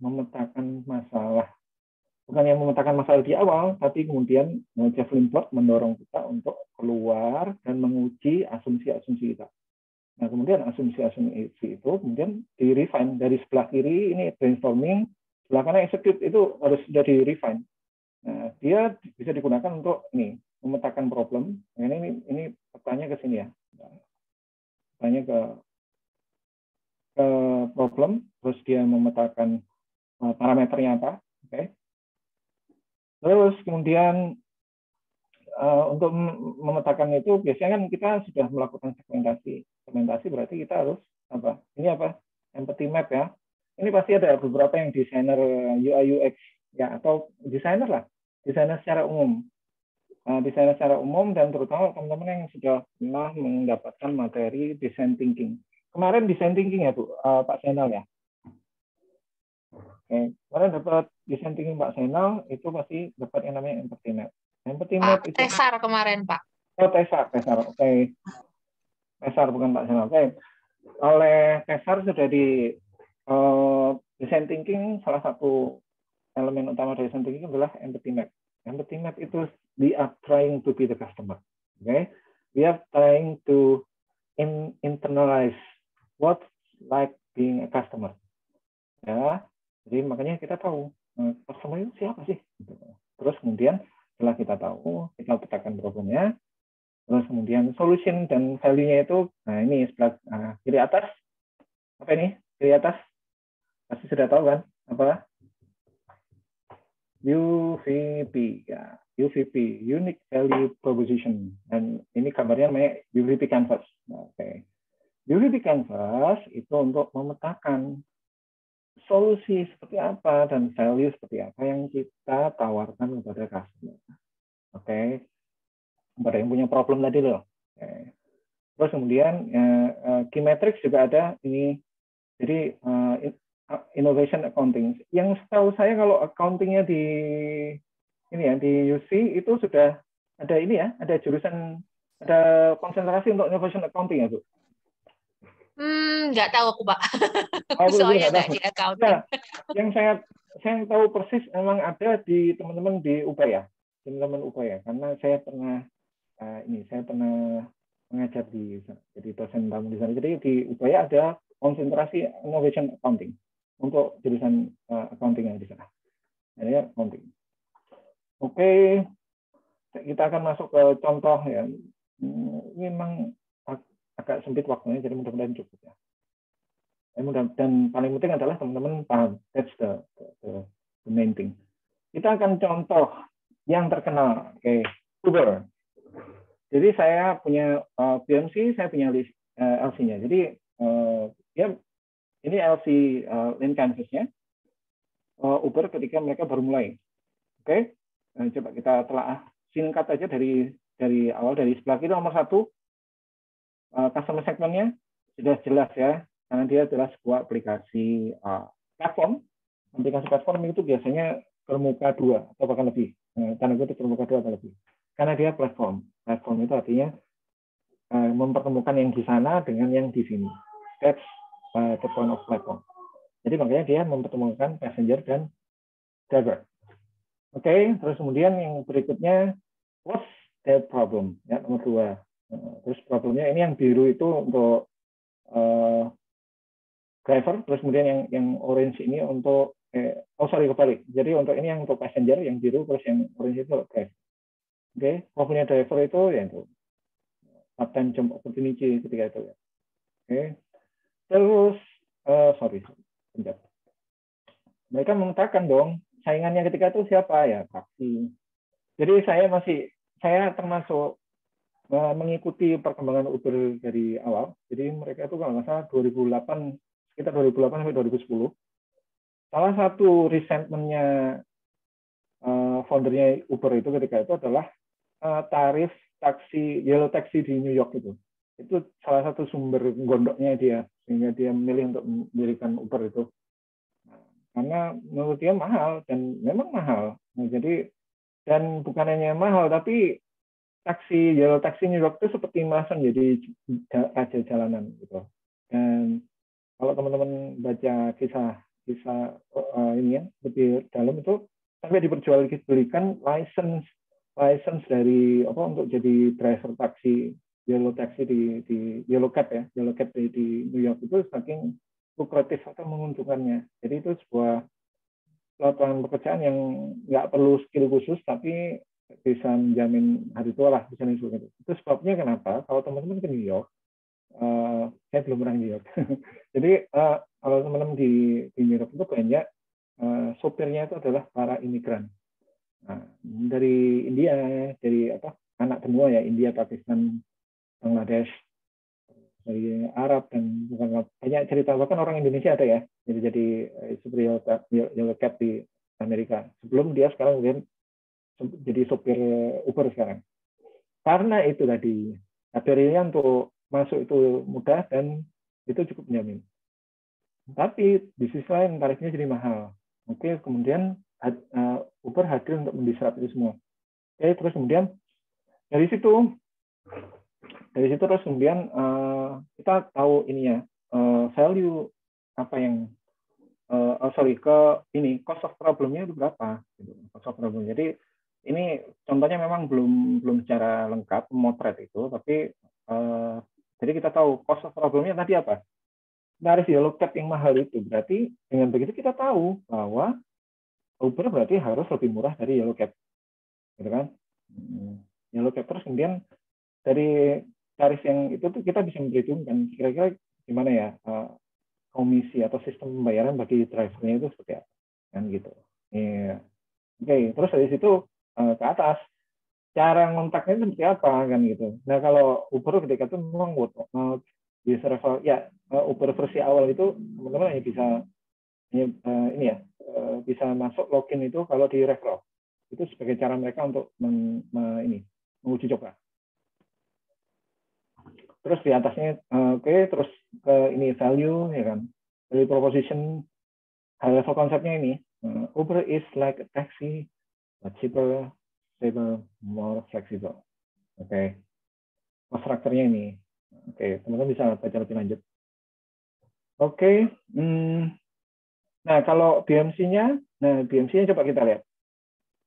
memetakan masalah. Bukan yang memetakan masalah di awal, tapi kemudian Javelin Board mendorong kita untuk keluar dan menguji asumsi-asumsi kita. Nah, kemudian asumsi-asumsi itu kemudian di-refine. Dari sebelah kiri ini brainstorming, sebelah kanan execute, itu harus sudah di-refine. Nah, dia bisa digunakan untuk ini memetakan problem. Nah, ini pertanyaan ke sini ya. Tanya ke problem, terus dia memetakan parameternya apa, oke. Terus kemudian untuk memetakan itu biasanya kan kita sudah melakukan segmentasi. Segmentasi berarti kita harus apa? Ini apa? Empathy map ya. Ini pasti ada beberapa yang desainer UI UX ya, atau desainer lah, desainer secara umum. Desainer secara umum dan terutama teman-teman yang sudah pernah mendapatkan materi design thinking. Kemarin design thinking ya Bu, Pak Zainal ya. Oke, kemarin dapat design thinking Pak Zainal, itu pasti dapat yang namanya empathy map. Empathy map itu Tesar kemarin Pak. Oh, Tesar. Oke. Tesar bukan Pak Zainal. Oke. Oleh Tesar sudah di design thinking, salah satu elemen utama dari design thinking adalah empathy map. Empathy map itu we are trying to be the customer. Okay? We are trying to internalize what's like being a customer. Ya, jadi makanya kita tahu customer itu siapa sih. Terus kemudian setelah kita tahu, kita petakan problemnya, terus kemudian solution dan value-nya itu, nah ini sebelah kiri atas, apa ini? Kiri atas, pasti sudah tahu kan? Apa? UVP, ya. UVP, Unique Value Proposition. Dan ini gambarnya namanya UVP Canvas. Oke. UVP Canvas itu untuk memetakan solusi seperti apa dan value seperti apa yang kita tawarkan kepada customer. Oke. Kepada yang punya problem tadi loh. Oke. Terus kemudian key metrics juga ada ini. Jadi innovation accounting. Yang setahu saya kalau accountingnya di ini ya di UC itu sudah ada ini ya, ada jurusan, ada konsentrasi untuk innovation accounting ya Bu. Nggak tahu aku Pak. Oh, soalnya nggak di accounting. Nah, yang saya tahu persis memang ada di teman-teman di Upaya, teman-teman Upaya, karena saya pernah mengajar jadi dosen tamu di sana. Jadi di Upaya ada konsentrasi innovation accounting untuk jurusan accounting yang di sana. Jadi accounting. Oke, kita akan masuk ke contoh ya. Ini memang agak sempit waktunya, jadi mudah-mudahan cukup ya. Dan paling penting adalah teman-teman paham. That's the main thing. Kita akan contoh yang terkenal. Oke, Uber. Jadi saya punya BMC, saya punya LC-nya. Jadi ya ini LC Lean Canvas-nya. Uber ketika mereka baru mulai. Oke, coba kita telah singkat aja dari awal, dari sebelah kiri nomor 1. Customer segment-nya sudah jelas ya. Karena dia adalah sebuah aplikasi platform. Aplikasi platform itu biasanya bermuka 2 atau bahkan lebih. Karena itu bermuka 2 atau lebih. Karena dia platform. Platform itu artinya mempertemukan yang di sana dengan yang di sini. That's the point of platform. Jadi makanya dia mempertemukan passenger dan driver. Oke, terus kemudian yang berikutnya, what's their problem? Ya, nomor 2. Terus problemnya ini yang biru itu untuk driver, terus kemudian yang orange ini untuk kebalik. Jadi untuk ini yang untuk passenger, yang biru, terus yang orange itu untuk driver. Oke, problemnya driver itu ya itu part-time job opportunity ketika itu. Oke, terus penjat. Mereka mengatakan dong saingannya ketika itu siapa ya, taksi. Jadi saya termasuk mengikuti perkembangan Uber dari awal. Jadi mereka itu kalau nggak salah 2008, sekitar 2008 sampai 2010. Salah satu resentment-nya foundernya Uber itu ketika itu adalah tarif taksi, yellow taxi di New York itu. Itu salah satu sumber gondoknya dia, sehingga dia memilih untuk mendirikan Uber itu. Karena menurut dia mahal, dan memang mahal. Nah, jadi, dan bukan hanya mahal, tapi yellow taxi New York itu seperti merasa menjadi raja jalanan gitu. Dan kalau teman-teman baca kisah ini ya lebih dalam itu sampai diperjualbelikan license dari untuk jadi driver taksi yellow taxi di yellow cab di New York itu saking lukratif atau menguntungkannya. Jadi itu sebuah lapangan pekerjaan yang nggak perlu skill khusus tapi bisa menjamin hari tua lah, bisa gitu. Itu sebabnya kenapa kalau teman-teman ke New York, saya belum pernah New York. Jadi kalau teman-teman di New York itu banyak sopirnya itu adalah para imigran. Nah, dari India, dari anak benua ya, India, Pakistan, Bangladesh, dari Arab, dan banyak cerita, bahkan orang Indonesia ada ya, jadi seperti yellow cab di Amerika. Sebelum dia sekarang kemudian jadi sopir Uber sekarang. Karena itu tadi, barrier untuk masuk itu mudah dan itu cukup menjamin. Tapi di sisi lain tarifnya jadi mahal. Oke, kemudian Uber hadir untuk mendisrupt itu semua. Oke, terus kemudian dari situ terus kemudian kita tahu ininya value apa yang cost of problemnya itu berapa gitu. Cost of problem. Jadi ini contohnya memang belum secara lengkap memotret itu, tapi jadi kita tahu cost of problemnya tadi apa, tarif yellow cab yang mahal itu. Berarti dengan begitu kita tahu bahwa Uber berarti harus lebih murah dari yellow cab, gitu kan? Yellow cab. Terus kemudian dari tarif yang itu tuh kita bisa memperhitungkan kira-kira gimana ya komisi atau sistem pembayaran bagi drivernya itu seperti apa, kan gitu. Yeah. Oke, terus dari situ ke atas cara ngontaknya itu seperti apa, kan gitu. Nah kalau Uber ketika itu memang bisa ya Uber versi awal itu teman-teman hanya bisa bisa masuk login itu kalau di referral. Itu sebagai cara mereka untuk menguji coba. Terus di atasnya terus ini value ya kan, value proposition, high level konsepnya ini Uber is like a taxi but cheaper, stable, more flexible. Oke. Strukturnya ini. Oke, teman-teman bisa baca lebih lanjut. Oke. Nah, kalau BMC-nya, coba kita lihat.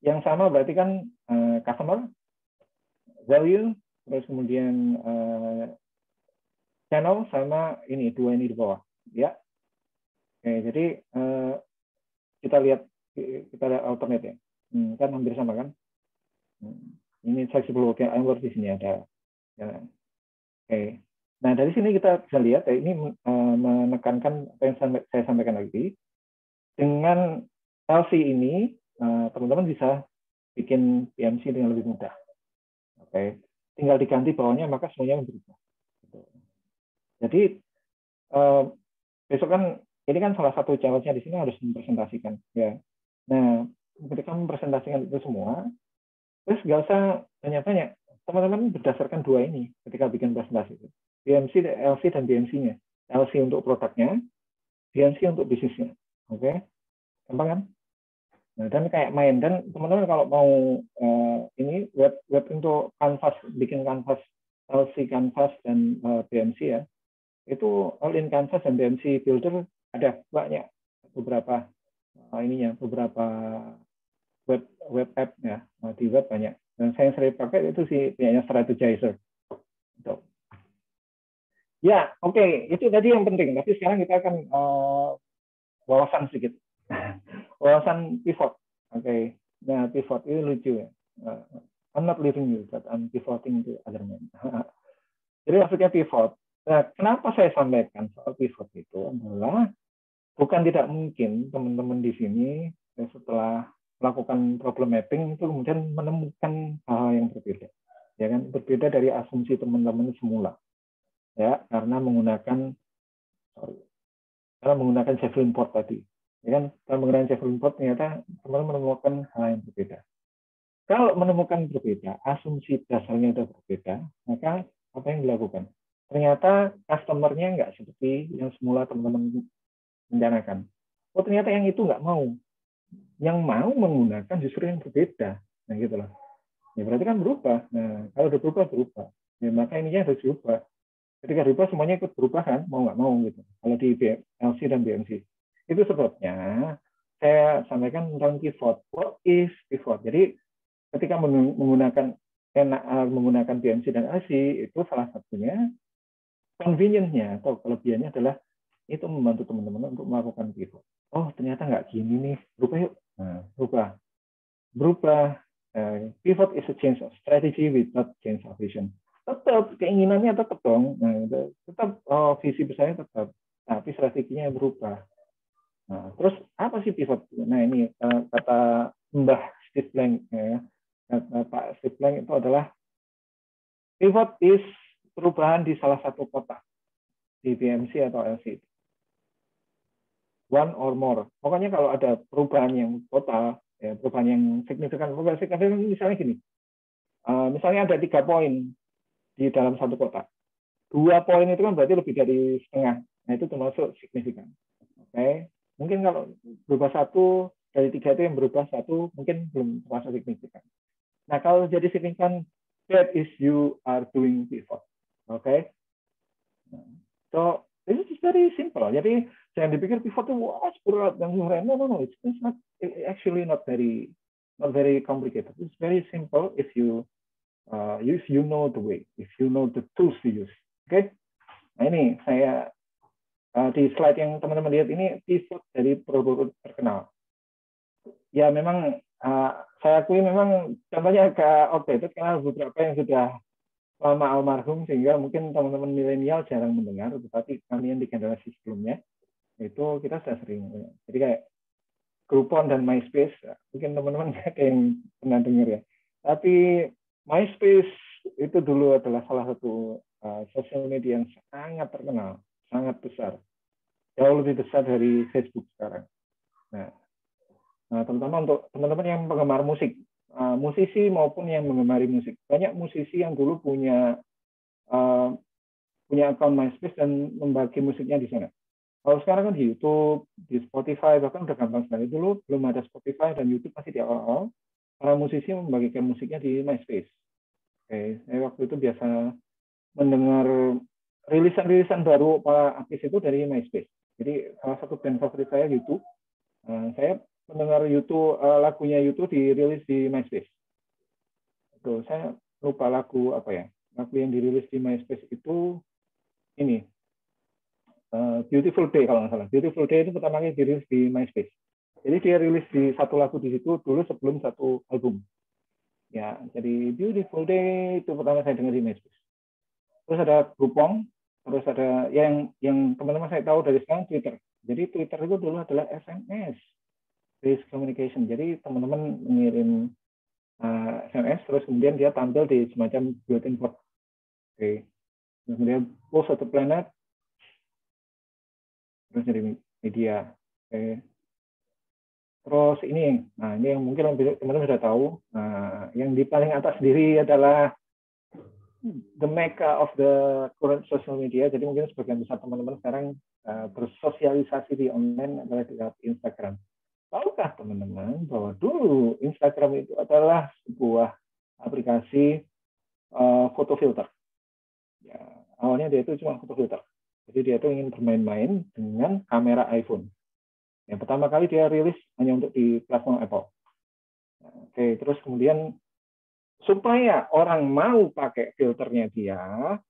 Yang sama berarti kan customer, value, terus kemudian channel, sama ini, dua ini di bawah. Ya. Oke, jadi kita lihat alternate ya. Kan hampir sama kan? Ini flexible working hours di sini ada. Ya. Oke. Nah, dari sini kita bisa lihat ini menekankan apa yang saya sampaikan lagi. Dengan LC ini, teman-teman bisa bikin PMC dengan lebih mudah. Oke. Tinggal diganti bawahnya, maka semuanya berubah. Jadi, besok kan, ini kan salah satu challenge-nya di sini harus mempresentasikan. Ya. Nah, ketika mempresentasikan itu semua, terus nggak usah banyak-banyak. Teman-teman berdasarkan dua ini ketika bikin presentasi. BMC, LC, dan BMC-nya. LC untuk produknya, BMC untuk bisnisnya. Oke, gampang kan? Nah, dan kayak main. Dan teman-teman kalau mau ini web untuk Canvas, bikin Canvas, LC Canvas dan BMC ya, itu all-in Canvas dan BMC Builder ada banyak beberapa beberapa web app ya, di web banyak. Dan saya sering pakai itu sih punyanya Strategizer. Ya, oke, itu tadi yang penting. Tapi sekarang kita akan wawasan sedikit. Wawasan pivot. Oke. Nah, pivot itu lucu ya. I'm not leaving you, but I'm pivoting to other men. Jadi maksudnya pivot. Nah, kenapa saya sampaikan soal pivot itu adalah bukan tidak mungkin teman-teman di sini setelah melakukan problem mapping itu kemudian menemukan hal yang berbeda. Ya kan, berbeda dari asumsi teman-teman semula. Ya, karena menggunakan Javelin Port tadi. Ya kan, kalau menggunakan Javelin Port ternyata teman-teman menemukan hal yang berbeda. Kalau menemukan berbeda, asumsi dasarnya sudah berbeda, maka apa yang dilakukan? Ternyata customer-nya nggak seperti yang semula teman-teman rencanakan. Oh, ternyata yang itu nggak mau. Yang mau menggunakan justru yang berbeda. Nah, gitu loh. Ya, berarti kan berubah. Nah, kalau udah berubah. Ya, maka ininya harus berubah. Ketika berubah, semuanya ikut berubah kan? Mau nggak mau gitu. Kalau di LC dan BMC. Itu sebabnya saya sampaikan tentang pivot. What is pivot? Jadi, ketika menggunakan BMC dan LC, itu salah satunya convenience-nya atau kelebihannya adalah itu membantu teman-teman untuk melakukan pivot. Oh, ternyata nggak gini nih. Berubah yuk. Nah, berubah. Pivot is a change of strategy without change of vision. Tetap keinginannya tetap dong. Nah, tetap visi besarnya tetap, tapi strateginya berubah. Nah, terus apa sih pivot? Nah, ini kata Mbah Steve Blank, ya. Kata Pak Steve Blank itu adalah pivot is perubahan di salah satu kotak di BMC atau LC. One or more. Pokoknya kalau ada perubahan yang total, ya, perubahan yang signifikan, misalnya gini, misalnya ada 3 poin di dalam satu kotak. 2 poin itu kan berarti lebih dari setengah. Nah, itu termasuk signifikan. Oke. Mungkin kalau berubah 1 dari 3 itu yang berubah 1 mungkin belum termasuk signifikan. Nah, kalau jadi signifikan, that is you are doing pivot. Oke. So, this is very simple. Jadi, jangan dipikir pivot itu wah berat dan keren. No. It's not actually not very complicated. It's very simple if you know the way, if you know the tools to use. Oke. Nah, ini saya di slide yang teman-teman lihat ini pivot dari produk terkenal. Ya, memang saya akui memang contohnya agak outdated karena beberapa yang sudah lama almarhum sehingga mungkin teman-teman milenial jarang mendengar, tetapi kalian di generasi sebelumnya itu kita sudah sering. Jadi kayak Groupon dan MySpace, mungkin teman-teman ada yang pernah dengar ya. Tapi MySpace itu dulu adalah salah satu sosial media yang sangat terkenal, sangat besar, jauh lebih besar dari Facebook sekarang. Nah, terutama untuk teman-teman yang penggemar musik, musisi maupun yang menggemari musik. Banyak musisi yang dulu punya akun MySpace dan membagi musiknya di sana. Kalau sekarang kan di YouTube, di Spotify, bahkan udah gampang sekali. Dulu belum ada Spotify dan YouTube masih di awal-awal. Para musisi membagikan musiknya di MySpace. Oke, saya waktu itu biasa mendengar rilisan baru para artis itu dari MySpace. Jadi salah satu band favorit saya YouTube. Saya mendengar YouTube lagunya YouTube dirilis di MySpace. Itu saya lupa lagu apa ya. Lagu yang dirilis di MySpace itu ini Beautiful Day kalau nggak salah. Beautiful Day itu pertama kali dirilis di MySpace. Jadi dia rilis di satu lagu di situ dulu sebelum satu album. Ya, jadi Beautiful Day itu pertama saya dengar di MySpace. Terus ada Groupon, terus ada yang teman-teman saya tahu dari sekarang Twitter. Jadi Twitter itu dulu adalah SMS. Based communication. Jadi teman-teman mengirim SMS, terus kemudian dia tampil di semacam bulletin board. Oke. Kemudian post satu planet, terus jadi media. Oke. Terus ini yang mungkin teman-teman sudah tahu. Yang di paling atas sendiri adalah the mecca of the current social media. Jadi mungkin sebagian besar teman-teman sekarang bersosialisasi di online adalah di Instagram. Tahukah teman-teman bahwa dulu Instagram itu adalah sebuah aplikasi foto filter. Ya, awalnya dia itu cuma foto filter. Jadi dia itu ingin bermain-main dengan kamera iPhone. Yang pertama kali dia rilis hanya untuk di platform Apple. Oke, terus kemudian supaya orang mau pakai filternya dia,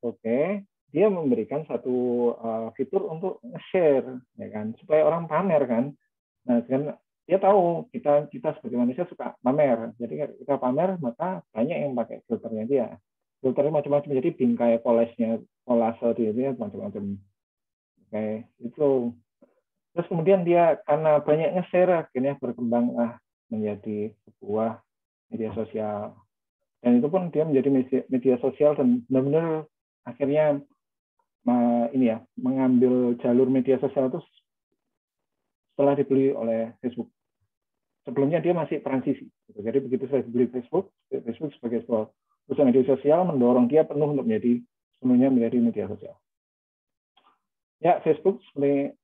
oke, dia memberikan satu fitur untuk share, ya kan, supaya orang pamer kan. Nah, kan dia tahu kita sebagai manusia suka pamer, jadi kita pamer maka banyak yang pakai filternya dia. Filternya macam-macam, jadi bingkai kolase dia macam-macam. Oke, itu. Terus kemudian dia karena banyak nge-share akhirnya berkembang menjadi sebuah media sosial. Dan itu pun dia menjadi media sosial dan benar-benar akhirnya ini ya mengambil jalur media sosial itu setelah dibeli oleh Facebook. Sebelumnya dia masih transisi. Jadi begitu saya dibeli Facebook sebagai sebuah perusahaan media sosial mendorong dia penuh untuk sepenuhnya menjadi media sosial. Ya, Facebook seperti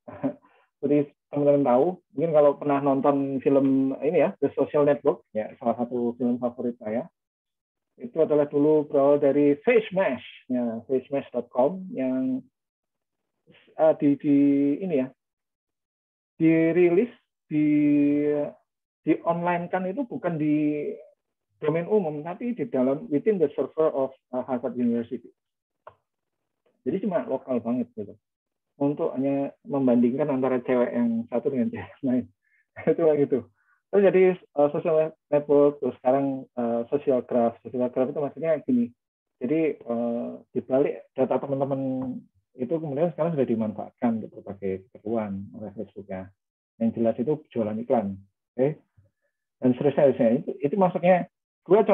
teman-teman tahu, mungkin kalau pernah nonton film ini ya, The Social Network, ya salah satu film favorit saya, itu adalah dulu berawal dari FaceMesh, ya, facemesh.com yang ini ya dirilis di online kan itu bukan di domain umum, tapi di dalam within the server of Harvard University. Jadi cuma lokal banget gitu. Untuk hanya membandingkan antara cewek yang satu dengan cewek lain. Itu gitu. Terus jadi social network, terus sekarang social graph. Social graph itu maksudnya gini. Jadi di balik data teman-teman itu kemudian sekarang sudah dimanfaatkan untuk berbagai keperluan oleh Facebook ya. Yang jelas itu jualan iklan. Oke. Dan seterusnya. Itu maksudnya dua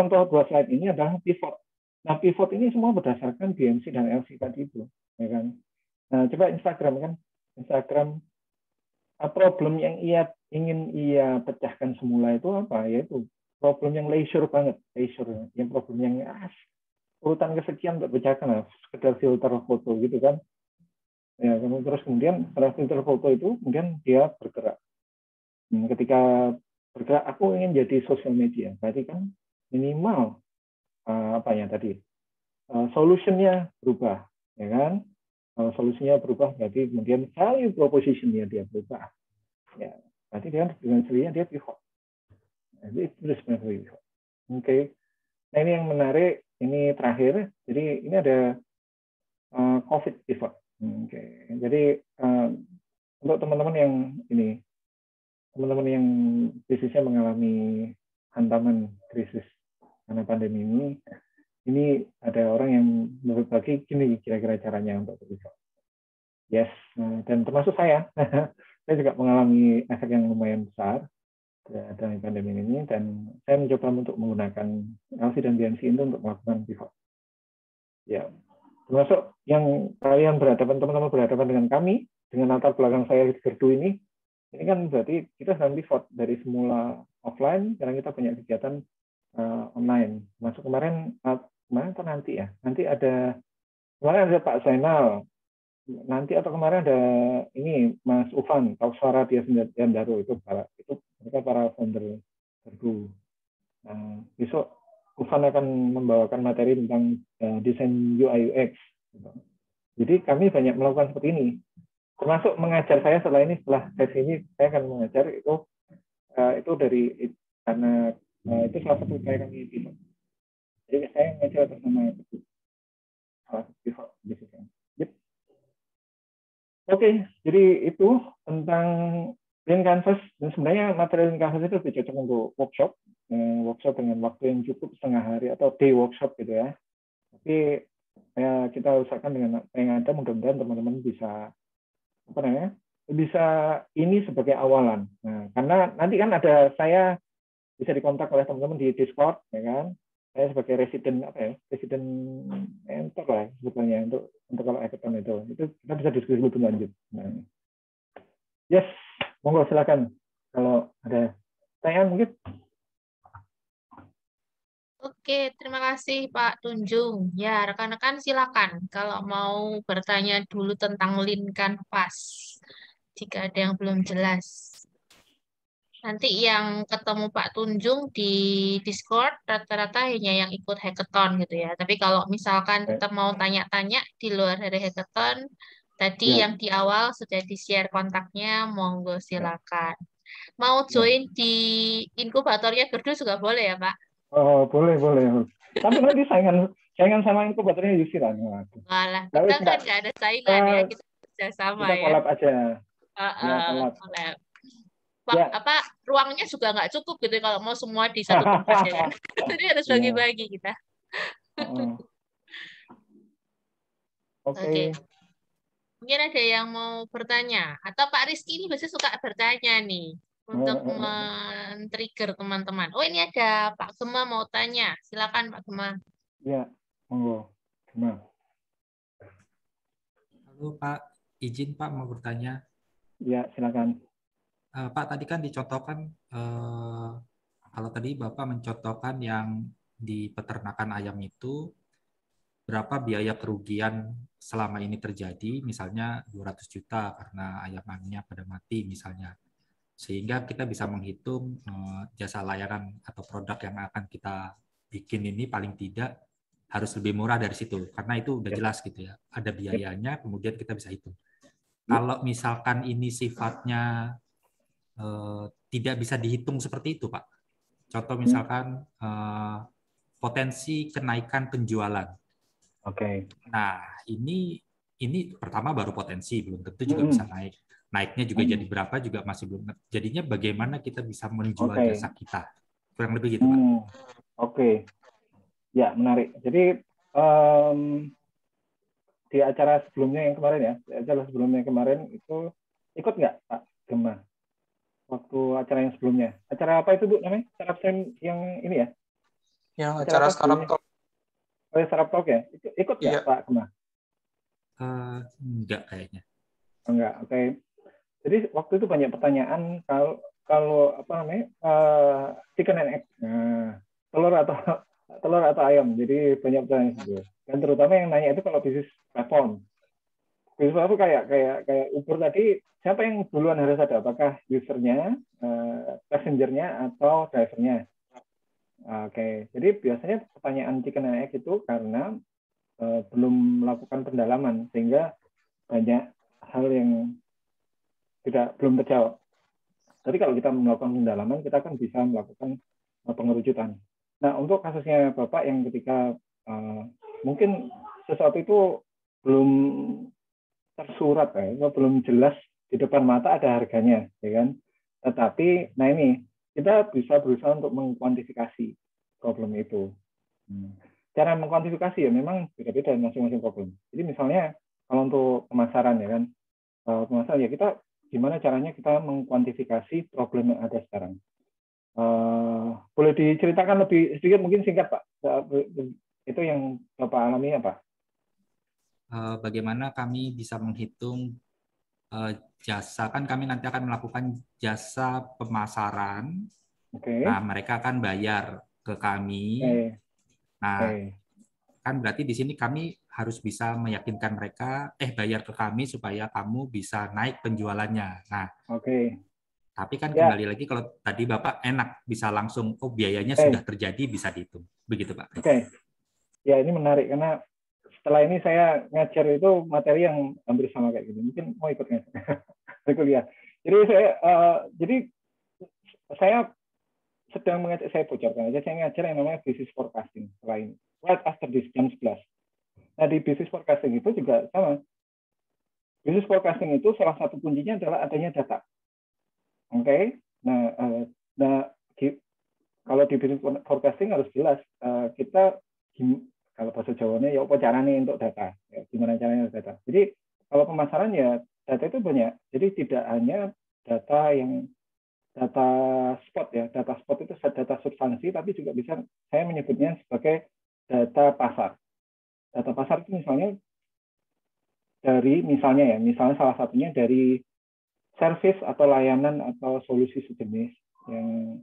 slide ini adalah pivot. Nah, pivot ini semua berdasarkan BMC dan LC tadi itu, ya kan? Nah, coba Instagram kan, Instagram problem yang ingin ia pecahkan semula itu apa? Yaitu problem yang leisure banget, yang problem yang urutan kesekian untuk pecahkan, sekedar filter foto gitu kan. Ya, terus kemudian setelah filter foto itu, kemudian dia bergerak. Ketika bergerak, aku ingin jadi sosial media, berarti kan minimal solutionnya berubah, ya kan? Solusinya berubah, berarti kemudian value proposition-nya dia berubah. Ya, berarti dia dengan sendirinya dia pivot. Jadi itu sebenarnya pivot. Oke. Nah ini yang menarik, ini terakhir. Jadi ini ada COVID pivot. Oke. Jadi untuk teman-teman yang bisnisnya mengalami hantaman krisis karena pandemi ini ada orang yang berbagi gini kira-kira caranya untuk pivot. Yes, dan termasuk saya. Saya juga mengalami efek yang lumayan besar dalam pandemi ini, dan saya mencoba untuk menggunakan LC dan BNC itu untuk melakukan pivot. Ya, termasuk yang teman-teman berhadapan dengan kami, dengan latar belakang saya di Gerdu ini kan berarti kita sedang pivot dari semula offline, sekarang kita punya kegiatan online. Masuk kemarin atau nanti ya, kemarin ada Pak Zainal, nanti atau kemarin ada ini Mas Ufan, tahu suara dia Diandaro, itu mereka para founder Gerdu. Besok Ufan akan membawakan materi tentang desain UI UX. Jadi kami banyak melakukan seperti ini. Termasuk mengajar saya setelah sesi ini saya akan mengajar itu karena itu salah satu upaya kami pivot. Jadi saya mengajar atas nama salah satu pivot bisnisnya. Oke, jadi itu tentang Lean Canvas, dan sebenarnya materi Lean Canvas itu lebih cocok untuk workshop dengan waktu yang cukup setengah hari atau day workshop gitu ya. Tapi kita usahakan dengan apa yang ada, mudah-mudahan teman-teman bisa ini sebagai awalan. Nah, karena nanti kan ada saya bisa dikontak oleh teman-teman di Discord, ya kan? Saya sebagai residen mentor lah sebetulnya untuk kalau hackathon itu kita bisa diskusi lebih lanjut. Nah, yes, monggo silakan kalau ada pertanyaan mungkin. Oke, terima kasih Pak Tunjung. Ya, rekan-rekan silakan kalau mau bertanya dulu tentang Lean Canvas. Jika ada yang belum jelas. Nanti yang ketemu Pak Tunjung di Discord rata-rata hanya yang ikut hackathon gitu ya. Tapi kalau misalkan tetap mau tanya-tanya di luar dari hackathon, tadi yang di awal sudah di-share kontaknya, monggo silakan. Mau join di inkubatornya Gerdu juga boleh ya Pak? Oh, boleh. Tapi nanti saingan saingan sama inkubatornya Yusira. Waduh. Malah Tapi kita kan enggak, nggak ada saingan ya, kita kerja sama kita ya. collab aja. Ya, collab. Oleh Ya. apa ruangnya juga nggak cukup gitu kalau mau semua di satu tempat ya kan. Jadi harus Iya. bagi-bagi kita. Heeh. Oke, Oke. mungkin ada yang mau bertanya atau Pak Rizky ini biasanya suka bertanya nih untuk men-trigger teman-teman. Oh, ini ada Pak Gema mau tanya. Silakan Pak Gema. Ya, monggo. Gimana? Halo Pak, izin Pak mau bertanya. Ya, silakan. Pak tadi kan dicontohkan, kalau tadi Bapak mencontohkan yang di peternakan ayam itu berapa biaya kerugian selama ini terjadi, misalnya 200 juta karena ayam-ayamnya pada mati misalnya. Sehingga kita bisa menghitung jasa layanan atau produk yang akan kita bikin ini paling tidak harus lebih murah dari situ. Karena itu udah Ya. jelas gitu ya. Ada biayanya, kemudian kita bisa hitung. Ya. Kalau misalkan ini sifatnya tidak bisa dihitung seperti itu, Pak. Contoh misalkan potensi kenaikan penjualan. Oke. Nah, ini pertama baru potensi, belum tentu juga bisa naik. Naiknya juga jadi berapa juga masih belum. Jadinya bagaimana kita bisa menjual Oke. jasa kita? Kurang lebih gitu, Pak. Oke. Ya, menarik. Jadi di acara sebelumnya yang kemarin ya, di acara sebelumnya kemarin itu ikut nggak Pak Gema? Waktu acara yang sebelumnya. Acara apa itu Bu namanya? Acara yang ini ya? Yang Acara acara apa Startup sebelumnya? Talk. Oh, ya, Startup Talk ya? Ikut nggak Iya. Pak Gema? Enggak kayaknya. Enggak, oke. Jadi waktu itu banyak pertanyaan kalau apa namanya chicken and egg, telur atau telur atau ayam. Jadi banyak pertanyaan itu. Dan terutama yang nanya itu kalau bisnis platform. Bisnis platform kayak Uber tadi, siapa yang duluan harus ada? Apakah usernya, passengernya, atau drivernya? Oke. Jadi biasanya pertanyaan chicken and egg itu karena belum melakukan pendalaman sehingga banyak hal yang belum terjawab. Tapi kalau kita melakukan pendalaman, kita kan bisa melakukan pengerucutan. Nah, untuk kasusnya Bapak yang ketika mungkin sesuatu itu belum tersurat, belum jelas di depan mata ada harganya, ya kan? Tetapi, nah ini kita bisa berusaha untuk mengkuantifikasi problem itu. Cara mengkuantifikasi ya memang beda-beda masing-masing problem. Jadi misalnya kalau untuk pemasaran ya kan, pemasaran ya kita gimana caranya kita mengkuantifikasi problem yang ada sekarang. Boleh diceritakan lebih sedikit mungkin singkat Pak, itu yang Bapak alami apa? Bagaimana kami bisa menghitung jasa, kan kami nanti akan melakukan jasa pemasaran. Nah, mereka akan bayar ke kami. Nah, kan berarti di sini kami harus bisa meyakinkan mereka, bayar ke kami supaya kamu bisa naik penjualannya. Nah, tapi kan kembali lagi kalau tadi Bapak enak bisa langsung, biayanya sudah terjadi bisa dihitung. Begitu Pak. Ya ini menarik karena setelah ini saya ngajar itu materi yang hampir sama kayak gini. Mungkin mau ikut ngajar kuliah. Jadi saya sedang mengajar, saya bocorkan aja, saya ngajar yang namanya business forecasting selain right after this jam 11. Nah di business forecasting itu juga sama. Business forecasting itu salah satu kuncinya adalah adanya data. Nah kalau di business forecasting harus jelas kita kalau bahasa Jawanya ya apa caranya untuk data, ya, gimana caranya untuk data. Jadi kalau pemasaran ya data itu banyak. Jadi tidak hanya data spot ya, data spot itu data substansi, tapi juga bisa saya menyebutnya sebagai data pasar. Data pasar itu misalnya misalnya salah satunya dari service atau layanan atau solusi sejenis yang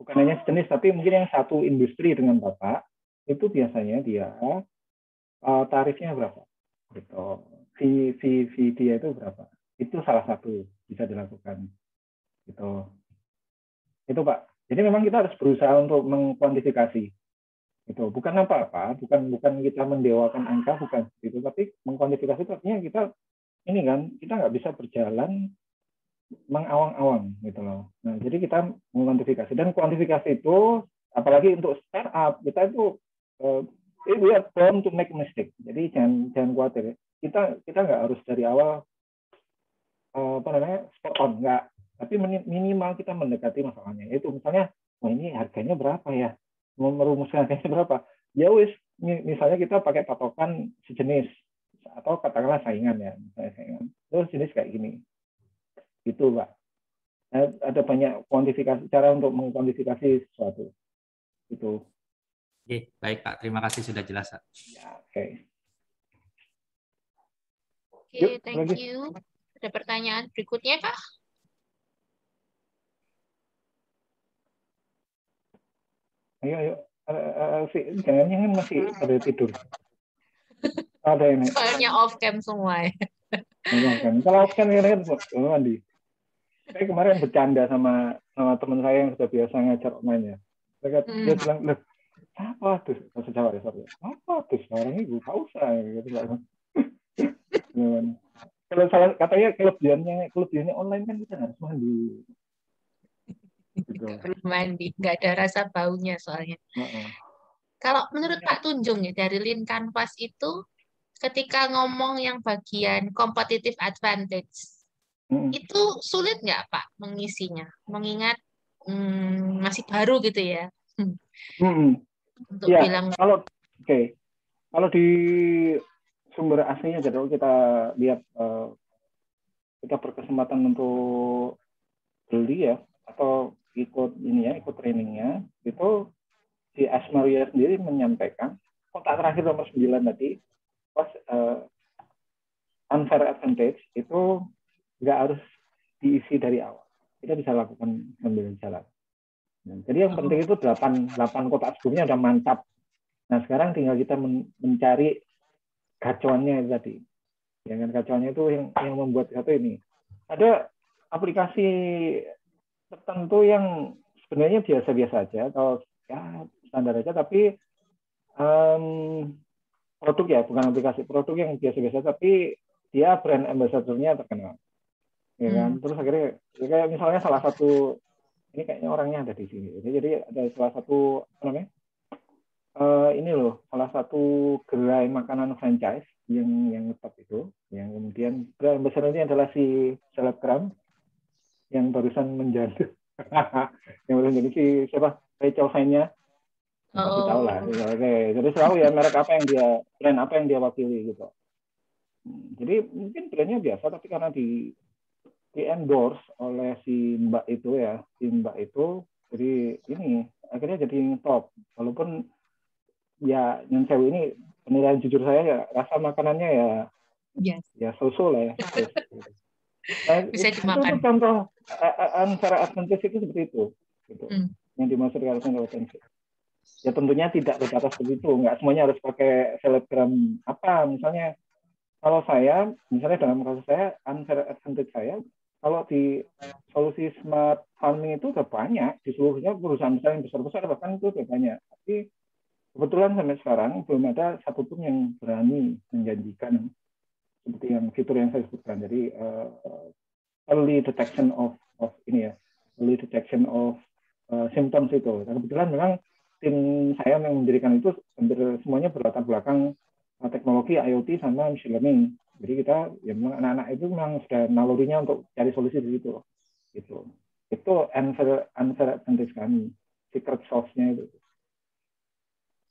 bukan hanya sejenis tapi mungkin yang satu industri dengan Bapak itu biasanya dia tarifnya berapa gitu, fee dia itu berapa, itu salah satu bisa dilakukan gitu. Itu Pak, jadi memang kita harus berusaha untuk mengkuantifikasi itu, bukan apa-apa, bukan kita mendewakan angka, bukan itu, tapi mengkuantifikasi itu artinya kita ini kan kita nggak bisa berjalan mengawang-awang gitu loh. Nah, jadi kita mengkuantifikasi, dan kuantifikasi itu apalagi untuk startup kita itu we are born to make mistake. Jadi jangan khawatir. Kita nggak harus dari awal spot on, nggak. Tapi minimal kita mendekati masalahnya. Itu misalnya, ini harganya berapa ya? Mau merumuskan harganya berapa? Ya wis, misalnya kita pakai patokan sejenis atau katakanlah saingan ya, misalnya saingan. Terus jenis kayak gini. Itu, Pak. Ada banyak kuantifikasi cara untuk mengkuantifikasi sesuatu. Itu. Oke, baik Pak. Terima kasih sudah jelas, Pak. Ya, oke. Oke, thank you. Ada pertanyaan berikutnya, Kak? Ayo. Jangan masih pada tidur. Ada ini. Soalnya off cam semua ya. Kalau off cam kan mandi. Saya kemarin bercanda sama teman saya yang sudah biasa ngajar online ya. Dia bilang, loh, apa tuh? Bahasa Jawa ya, sorry. Apa tuh? Sekarang ini gue gak usah. Gitu. Kalau salah katanya kelebihannya online kan kita harus mandi. Gitu. Nggak perlu mandi, nggak ada rasa baunya soalnya. Kalau menurut Pak Tunjung ya, dari Lean Canvas itu, ketika ngomong yang bagian competitive advantage, itu sulit nggak Pak mengisinya? Mengingat masih baru gitu ya. Untuk ya, bilang. Kalau di sumber aslinya, jadi kita lihat kita berkesempatan untuk beli ya, atau ikut trainingnya, itu si Asmaria sendiri menyampaikan kotak terakhir nomor 9 tadi, pas unfair advantage itu nggak harus diisi dari awal. Kita bisa lakukan sambil jalan. Jadi yang penting itu 8 kotak sebelumnya udah mantap. Nah sekarang tinggal kita mencari kacauannya tadi. Yang kacauannya itu yang membuat satu ini. Ada aplikasi tertentu yang sebenarnya biasa-biasa aja, atau ya standar aja, tapi produk ya, bukan aplikasi, produk yang biasa-biasa, tapi dia brand ambassador-nya terkenal. Ya kan? Terus akhirnya kayak misalnya salah satu, ini kayaknya orangnya ada di sini. Jadi ada salah satu ini loh, salah satu gerai makanan franchise yang top itu, yang kemudian brand ambassador-nya adalah si selebgram yang barusan menjadi yang barusan jadi si siapa, Rachel Fenya. Pasti tahu lah. Oke. Jadi selalu ya merek apa yang brand apa yang dia wakili gitu. Jadi mungkin brandnya biasa, tapi karena di endorse oleh si Mbak itu ya, jadi ini akhirnya jadi top. Walaupun ya yang cewek ini, penilaian jujur saya ya, rasa makanannya ya so-so lah ya. Bisa dimakan. Itu contoh unfair advantage itu seperti itu. Gitu. Yang dimaksud dengan unfair advantage. Ya tentunya tidak terbatas seperti itu. Nggak semuanya harus pakai selebgram apa. Misalnya kalau saya, misalnya dalam kasus saya, unfair advantage saya, kalau di solusi smart farming itu udah banyak. Di seluruhnya perusahaan yang besar-besar bahkan itu udah banyak. Tapi kebetulan sampai sekarang belum ada satupun yang berani menjanjikan seperti yang fitur yang saya sebutkan. Jadi early detection of symptoms itu. Dan kebetulan memang tim saya yang mendirikan itu hampir semuanya berlatar belakang teknologi IoT sama machine learning. Jadi kita ya memang anak-anak itu memang sudah nalurinya untuk cari solusi di situ. Gitu. Itu unfair advantage kami, secret sauce-nya itu.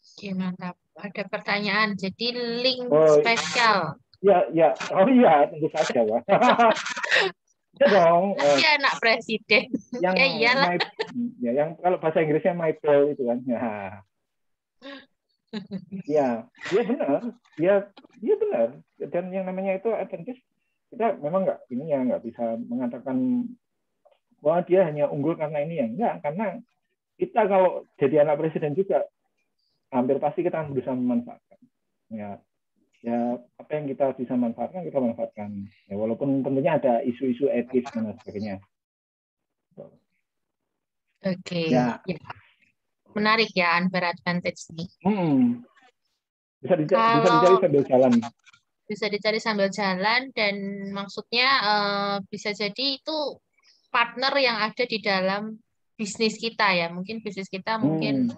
Oke, mantap. Ada pertanyaan. Jadi link spesial. Ya. Oh iya, tentu saja, Pak. Ya dong. Ya anak presiden. Yang ya iyalah. Yang kalau bahasa Inggrisnya my bro itu kan. Ya benar. Ya benar. Dan yang namanya itu advantage, kita memang nggak bisa mengatakan bahwa dia hanya unggul karena ini ya. Enggak, karena kita kalau jadi anak presiden juga hampir pasti kita akan berusaha memanfaatkan. Ya apa yang kita bisa manfaatkan, kita manfaatkan. Ya, walaupun tentunya ada isu-isu etis dan sebagainya. Oke. Ya. Menarik ya unfair advantage nih. Bisa dicari sambil jalan. Bisa dicari sambil jalan, dan maksudnya bisa jadi itu partner yang ada di dalam bisnis kita ya. Mungkin bisnis kita mungkin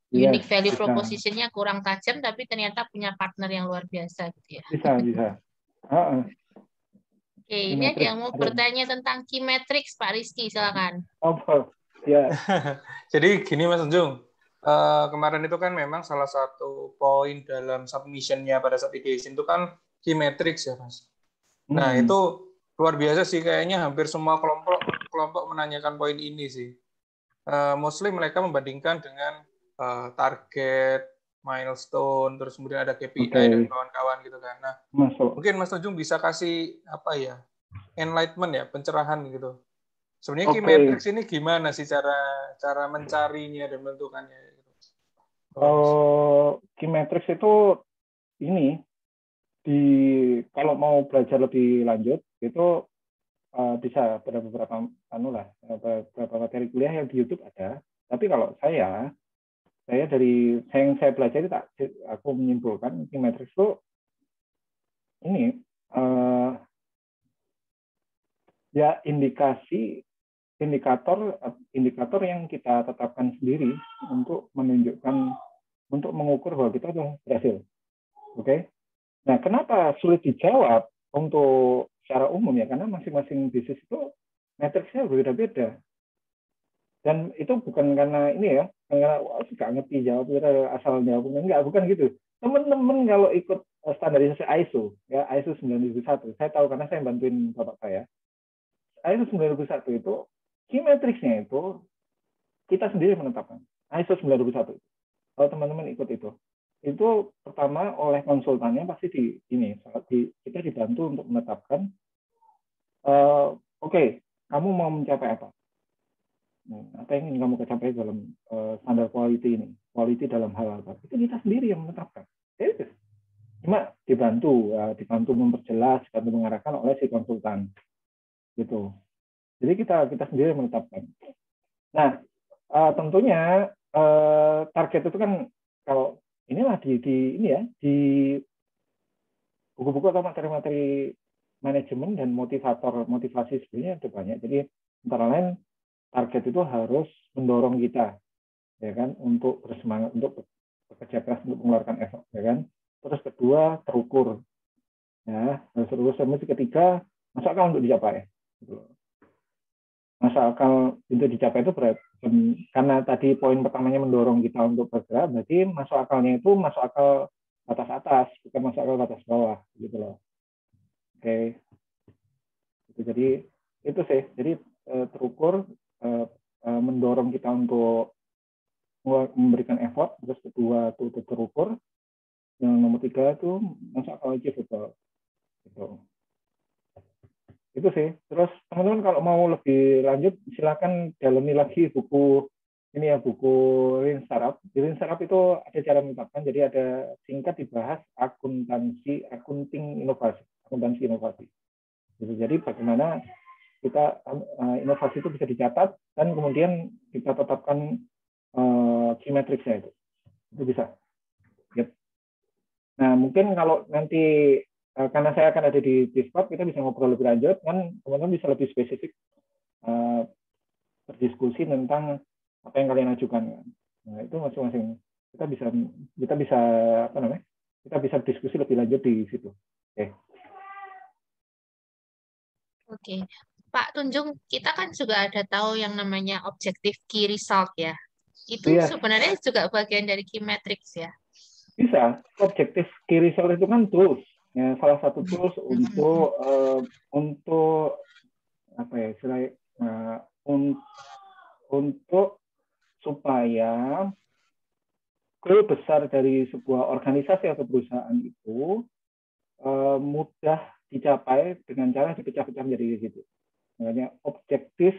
Yes, unique value bisa. proposition-nya kurang tajam, tapi ternyata punya partner yang luar biasa gitu ya. Bisa. Oke, ini ada yang mau bertanya tentang key metrics, Pak Rizky, silakan. Ya. Jadi gini Mas Tunjung, kemarin itu kan memang salah satu poin dalam submission-nya pada saat ideation itu kan key metrics ya Mas. Nah itu luar biasa sih, kayaknya hampir semua kelompok menanyakan poin ini sih. Mostly mereka membandingkan dengan target, milestone, terus kemudian ada KPI dan kawan-kawan gitu kan. Nah, mungkin Mas Tunjung bisa kasih apa ya, enlightenment ya, pencerahan gitu. Sebenarnya key metrics ini gimana sih cara mencarinya dan menentukannya? Key metrics itu ini kalau mau belajar lebih lanjut itu bisa pada beberapa beberapa materi kuliah yang di YouTube ada. Tapi kalau saya dari yang saya pelajari aku menyimpulkan key metrics itu ini ya indikator yang kita tetapkan sendiri untuk mengukur bahwa kita sudah berhasil. Oke. Nah, kenapa sulit dijawab untuk secara umum ya? Karena masing-masing bisnis itu matriksnya berbeda-beda. Dan itu bukan karena ini ya, karena nggak ngerti jawab, asal jawabnya enggak, bukan gitu. Teman-teman kalau ikut standarisasi ISO, ya ISO 9001, saya tahu karena saya bantuin bapak saya. ISO 9001 itu key metrics-nya itu kita sendiri menetapkan. ISO 9001. Kalau teman-teman ikut itu pertama oleh konsultannya pasti kita dibantu untuk menetapkan oke, kamu mau mencapai apa? Apa yang ingin kamu capai dalam standar quality dalam hal apa? Itu kita sendiri yang menetapkan. Cuma dibantu memperjelas, dibantu mengarahkan oleh si konsultan, gitu. Jadi kita sendiri yang menetapkan. Nah, tentunya target itu kan kalau inilah di buku-buku atau materi-materi manajemen dan motivasi sebenarnya itu banyak. Jadi antara lain target itu harus mendorong kita, ya kan, untuk bersemangat, untuk bekerja keras, untuk mengeluarkan effort, ya kan. Terus kedua terukur, ya. Terus ketiga masuk akal untuk dicapai. Masuk akal untuk dicapai itu berat. Karena tadi poin pertamanya mendorong kita untuk bergerak, berarti masuk akalnya itu masuk akal batas atas, bukan masuk akal batas bawah, gitu loh. Oke. Jadi itu sih. Jadi terukur, mendorong kita untuk memberikan effort. Terus kedua itu terukur. Yang nomor 3 itu masuk akal achievable. Gitu. Itu sih. Terus teman-teman kalau mau lebih lanjut silakan dalami lagi buku Lean Startup. Di Lean Startup itu ada cara menetapkan, jadi ada singkat dibahas akunting inovasi. Jadi bagaimana kita inovasi itu bisa dicatat dan kemudian kita tetapkan key metrics-nya itu bisa. Yep. Nah, mungkin kalau nanti karena saya akan ada di Discord, kita bisa ngobrol lebih lanjut, kan teman-teman bisa lebih spesifik berdiskusi tentang apa yang kalian ajukan. Nah, itu masing-masing kita bisa diskusi lebih lanjut di situ. Oke. Pak Tunjung, kita kan juga ada tahu yang namanya objective key result ya. Itu sebenarnya juga bagian dari key metrics ya. Bisa. Objective key result itu kan tools. Ya, salah satu tools untuk apa ya, untuk supaya goal besar dari sebuah organisasi atau perusahaan itu mudah dicapai dengan cara dipecah-pecah menjadi gitu. Namanya objective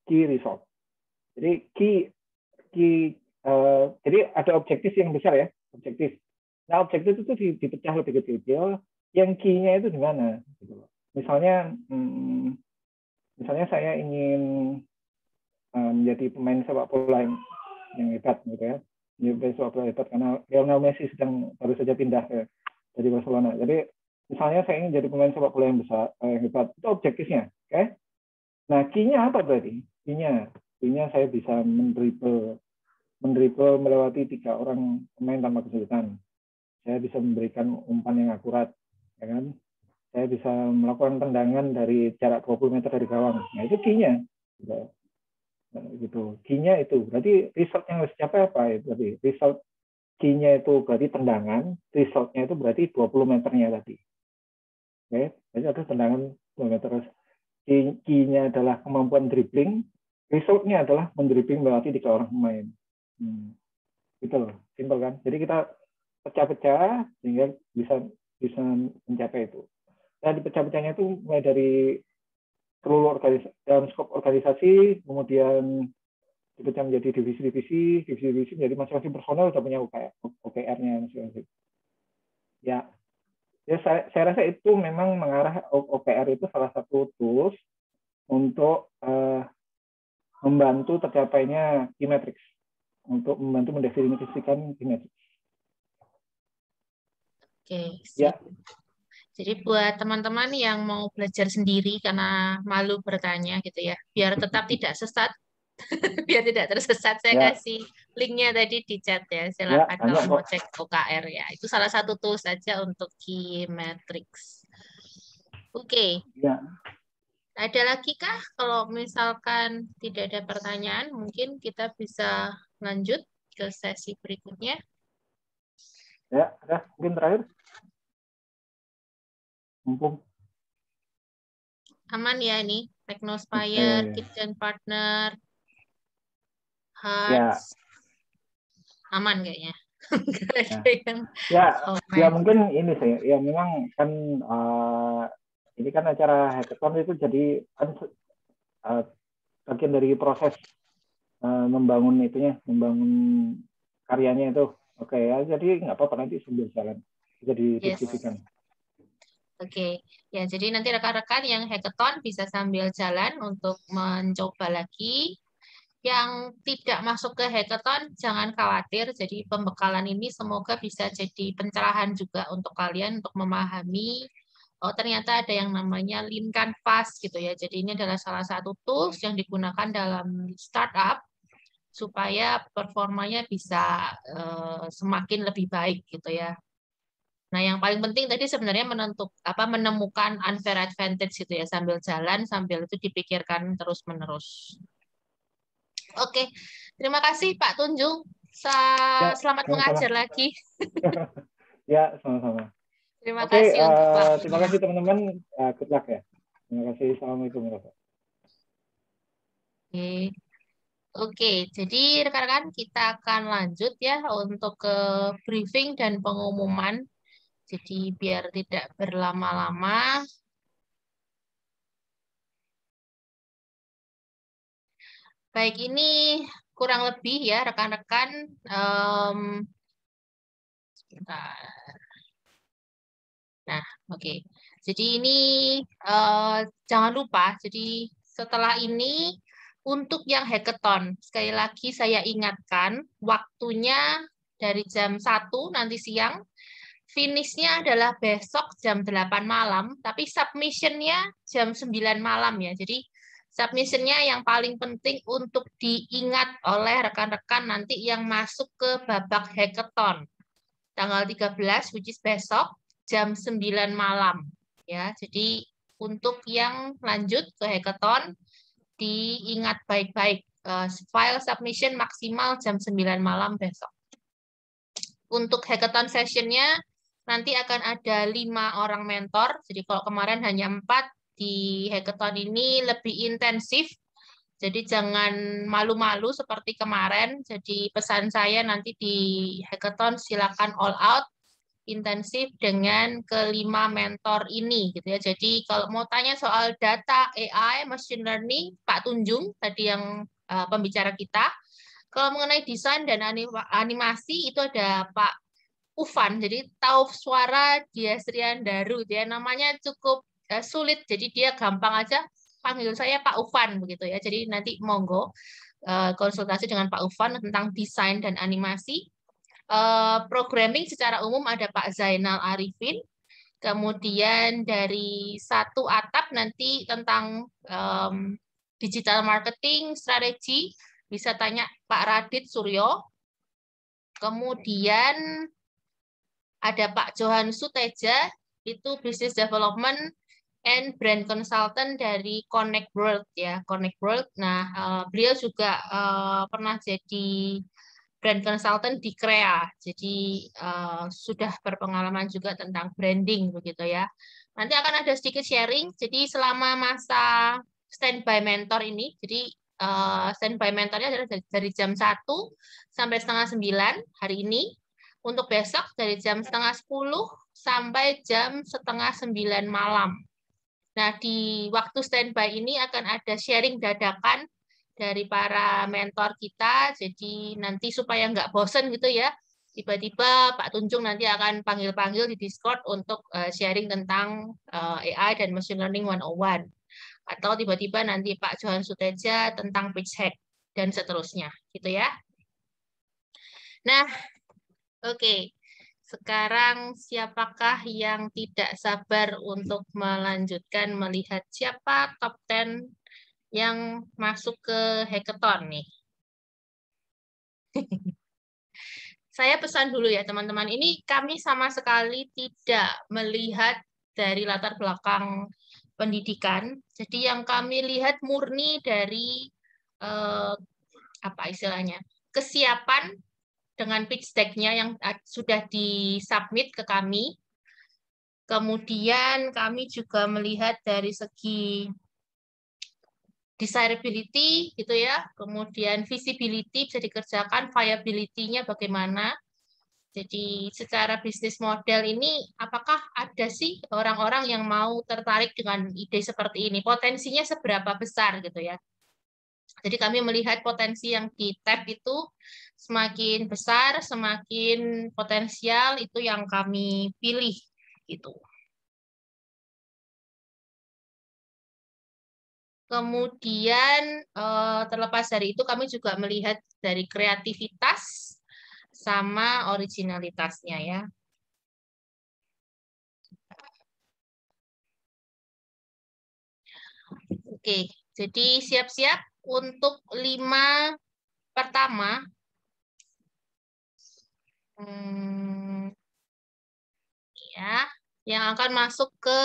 key result. Jadi jadi ada objektif yang besar ya, objektif. Nah, objektif itu dipecah lebih kecil-kecil. Yang key-nya itu di mana? Misalnya saya ingin menjadi pemain sepak bola yang hebat, gitu ya. Menjadi sepak bola hebat karena Lionel Messi baru saja pindah dari Barcelona. Jadi misalnya saya ingin jadi pemain sepak bola yang hebat, itu objektifnya, oke? Nah, key-nya apa berarti? Key-nya Artinya saya bisa mendribble melewati 3 orang pemain tanpa kesulitan. Saya bisa memberikan umpan yang akurat, ya kan? Saya bisa melakukan tendangan dari jarak 20 meter dari gawang. Nah, itu key-nya. Gitu. Key-nya itu. Berarti result yang harus dicapai apa? Berarti result key-nya itu berarti tendangan, result-nya itu berarti 20 meternya tadi. Oke, jadi ada tendangan 20 meter. Key-nya adalah kemampuan dribbling, result-nya adalah mendribbling melewati 3 orang pemain. Gitu loh, simpel kan? Jadi kita pecah-pecah sehingga bisa mencapai itu. Nah, di pecah-pecahnya itu mulai dari seluruh dalam skop organisasi, kemudian dipecah menjadi divisi-divisi menjadi masing-masing personel sudah punya OKR-nya masing-masing. Ya, saya rasa itu memang mengarah OKR itu salah satu tools untuk membantu tercapainya key metrics, untuk membantu mendefinisikan key metrics. Oke, ya. Jadi buat teman-teman yang mau belajar sendiri karena malu bertanya gitu ya, biar tetap tidak sesat, biar tidak tersesat, saya kasih linknya tadi di chat ya. Silakan kalau mau cek OKR ya. Itu salah satu tools saja untuk key metrics. Oke. Ya. Ada lagi kah? Kalau misalkan tidak ada pertanyaan, mungkin kita bisa lanjut ke sesi berikutnya. Ya, mungkin terakhir. Mumpung. Aman ya ini, Technospire, Kitchen Partner, Hearts. Aman kayaknya. Ya mungkin ini sih, ya memang kan ini kan acara hackathon itu jadi kan bagian dari proses membangun karyanya itu. Oke ya, jadi nggak apa-apa nanti sambil jalan bisa didiskusikan. Oke, ya jadi nanti rekan-rekan yang hackathon bisa sambil jalan untuk mencoba lagi. Yang tidak masuk ke hackathon jangan khawatir. Jadi pembekalan ini semoga bisa jadi pencerahan juga untuk kalian untuk memahami oh ternyata ada yang namanya Lean Canvas gitu ya. Jadi ini adalah salah satu tools yang digunakan dalam startup supaya performanya bisa semakin lebih baik gitu ya. Nah, yang paling penting tadi sebenarnya menemukan unfair advantage gitu ya, sambil jalan, sambil itu dipikirkan terus-menerus. Oke, terima kasih Pak Tunjung. Selamat mengajar lagi. Ya, sama-sama. Terima kasih untuk waktunya. Terima kasih teman-teman. Good luck ya. Terima kasih. Assalamualaikum warahmatullahi wabarakatuh. Oke, jadi rekan-rekan kita akan lanjut ya untuk ke briefing dan pengumuman. Jadi biar tidak berlama-lama. Baik, ini kurang lebih ya rekan-rekan. Nah, oke. Jadi ini jangan lupa. Jadi setelah ini untuk yang hackathon, sekali lagi saya ingatkan waktunya dari jam 1 nanti siang. Finishnya adalah besok jam 8 malam, tapi submission-nya jam 9 malam ya. Jadi submission-nya yang paling penting untuk diingat oleh rekan-rekan nanti yang masuk ke babak hackathon. Tanggal 13, which is besok, jam 9 malam. Ya, jadi untuk yang lanjut ke hackathon, diingat baik-baik. File submission maksimal jam 9 malam besok. Untuk hackathon session-nya, nanti akan ada 5 orang mentor. Jadi kalau kemarin hanya 4, di hackathon ini lebih intensif. Jadi jangan malu-malu seperti kemarin. Jadi pesan saya nanti di hackathon silakan all out, intensif dengan kelima mentor ini gitu ya. Jadi kalau mau tanya soal data, AI, machine learning, Pak Tunjung tadi yang pembicara kita. Kalau mengenai desain dan animasi itu ada Pak Ufan, jadi tahu suara Diasrian Daru, dia namanya cukup sulit, jadi dia gampang aja panggil saya Pak Ufan begitu ya. Jadi nanti monggo konsultasi dengan Pak Ufan tentang desain dan animasi. Programming secara umum ada Pak Zainal Arifin, kemudian dari satu atap nanti tentang digital marketing strategy, bisa tanya Pak Radit Suryo. Kemudian ada Pak Johan Suteja, itu Business Development and Brand Consultant dari Connect World ya, Connect World. Nah, beliau juga pernah jadi brand consultant di Crea, jadi sudah berpengalaman juga tentang branding begitu ya. Nanti akan ada sedikit sharing. Jadi selama masa standby mentor ini, jadi standby mentornya adalah dari jam 1 sampai setengah 9 hari ini. Untuk besok dari jam setengah 10 sampai jam setengah 9 malam. Nah, di waktu standby ini akan ada sharing dadakan dari para mentor kita, jadi nanti supaya nggak bosen gitu ya, tiba-tiba Pak Tunjung nanti akan panggil-panggil di Discord untuk sharing tentang AI dan Machine Learning 101. Atau tiba-tiba nanti Pak Johan Suteja tentang pitch hack, dan seterusnya, gitu ya. Nah, oke. Sekarang siapakah yang tidak sabar untuk melanjutkan melihat siapa top 10 yang masuk ke hackathon nih? Saya pesan dulu ya teman-teman, ini kami sama sekali tidak melihat dari latar belakang pendidikan. Jadi yang kami lihat murni dari apa istilahnya, kesiapan dengan pitch deck-nya yang sudah disubmit ke kami. Kemudian kami juga melihat dari segi desirability gitu ya, kemudian visibility bisa dikerjakan, viability-nya bagaimana. Jadi secara bisnis model ini apakah ada sih orang-orang yang mau tertarik dengan ide seperti ini? Potensinya seberapa besar gitu ya. Jadi kami melihat potensi yang di tap itu semakin besar, semakin potensial, itu yang kami pilih gitu. Kemudian terlepas dari itu kami juga melihat dari kreativitas sama originalitasnya ya. Oke, jadi siap-siap untuk 5 pertama. Ya, yang akan masuk ke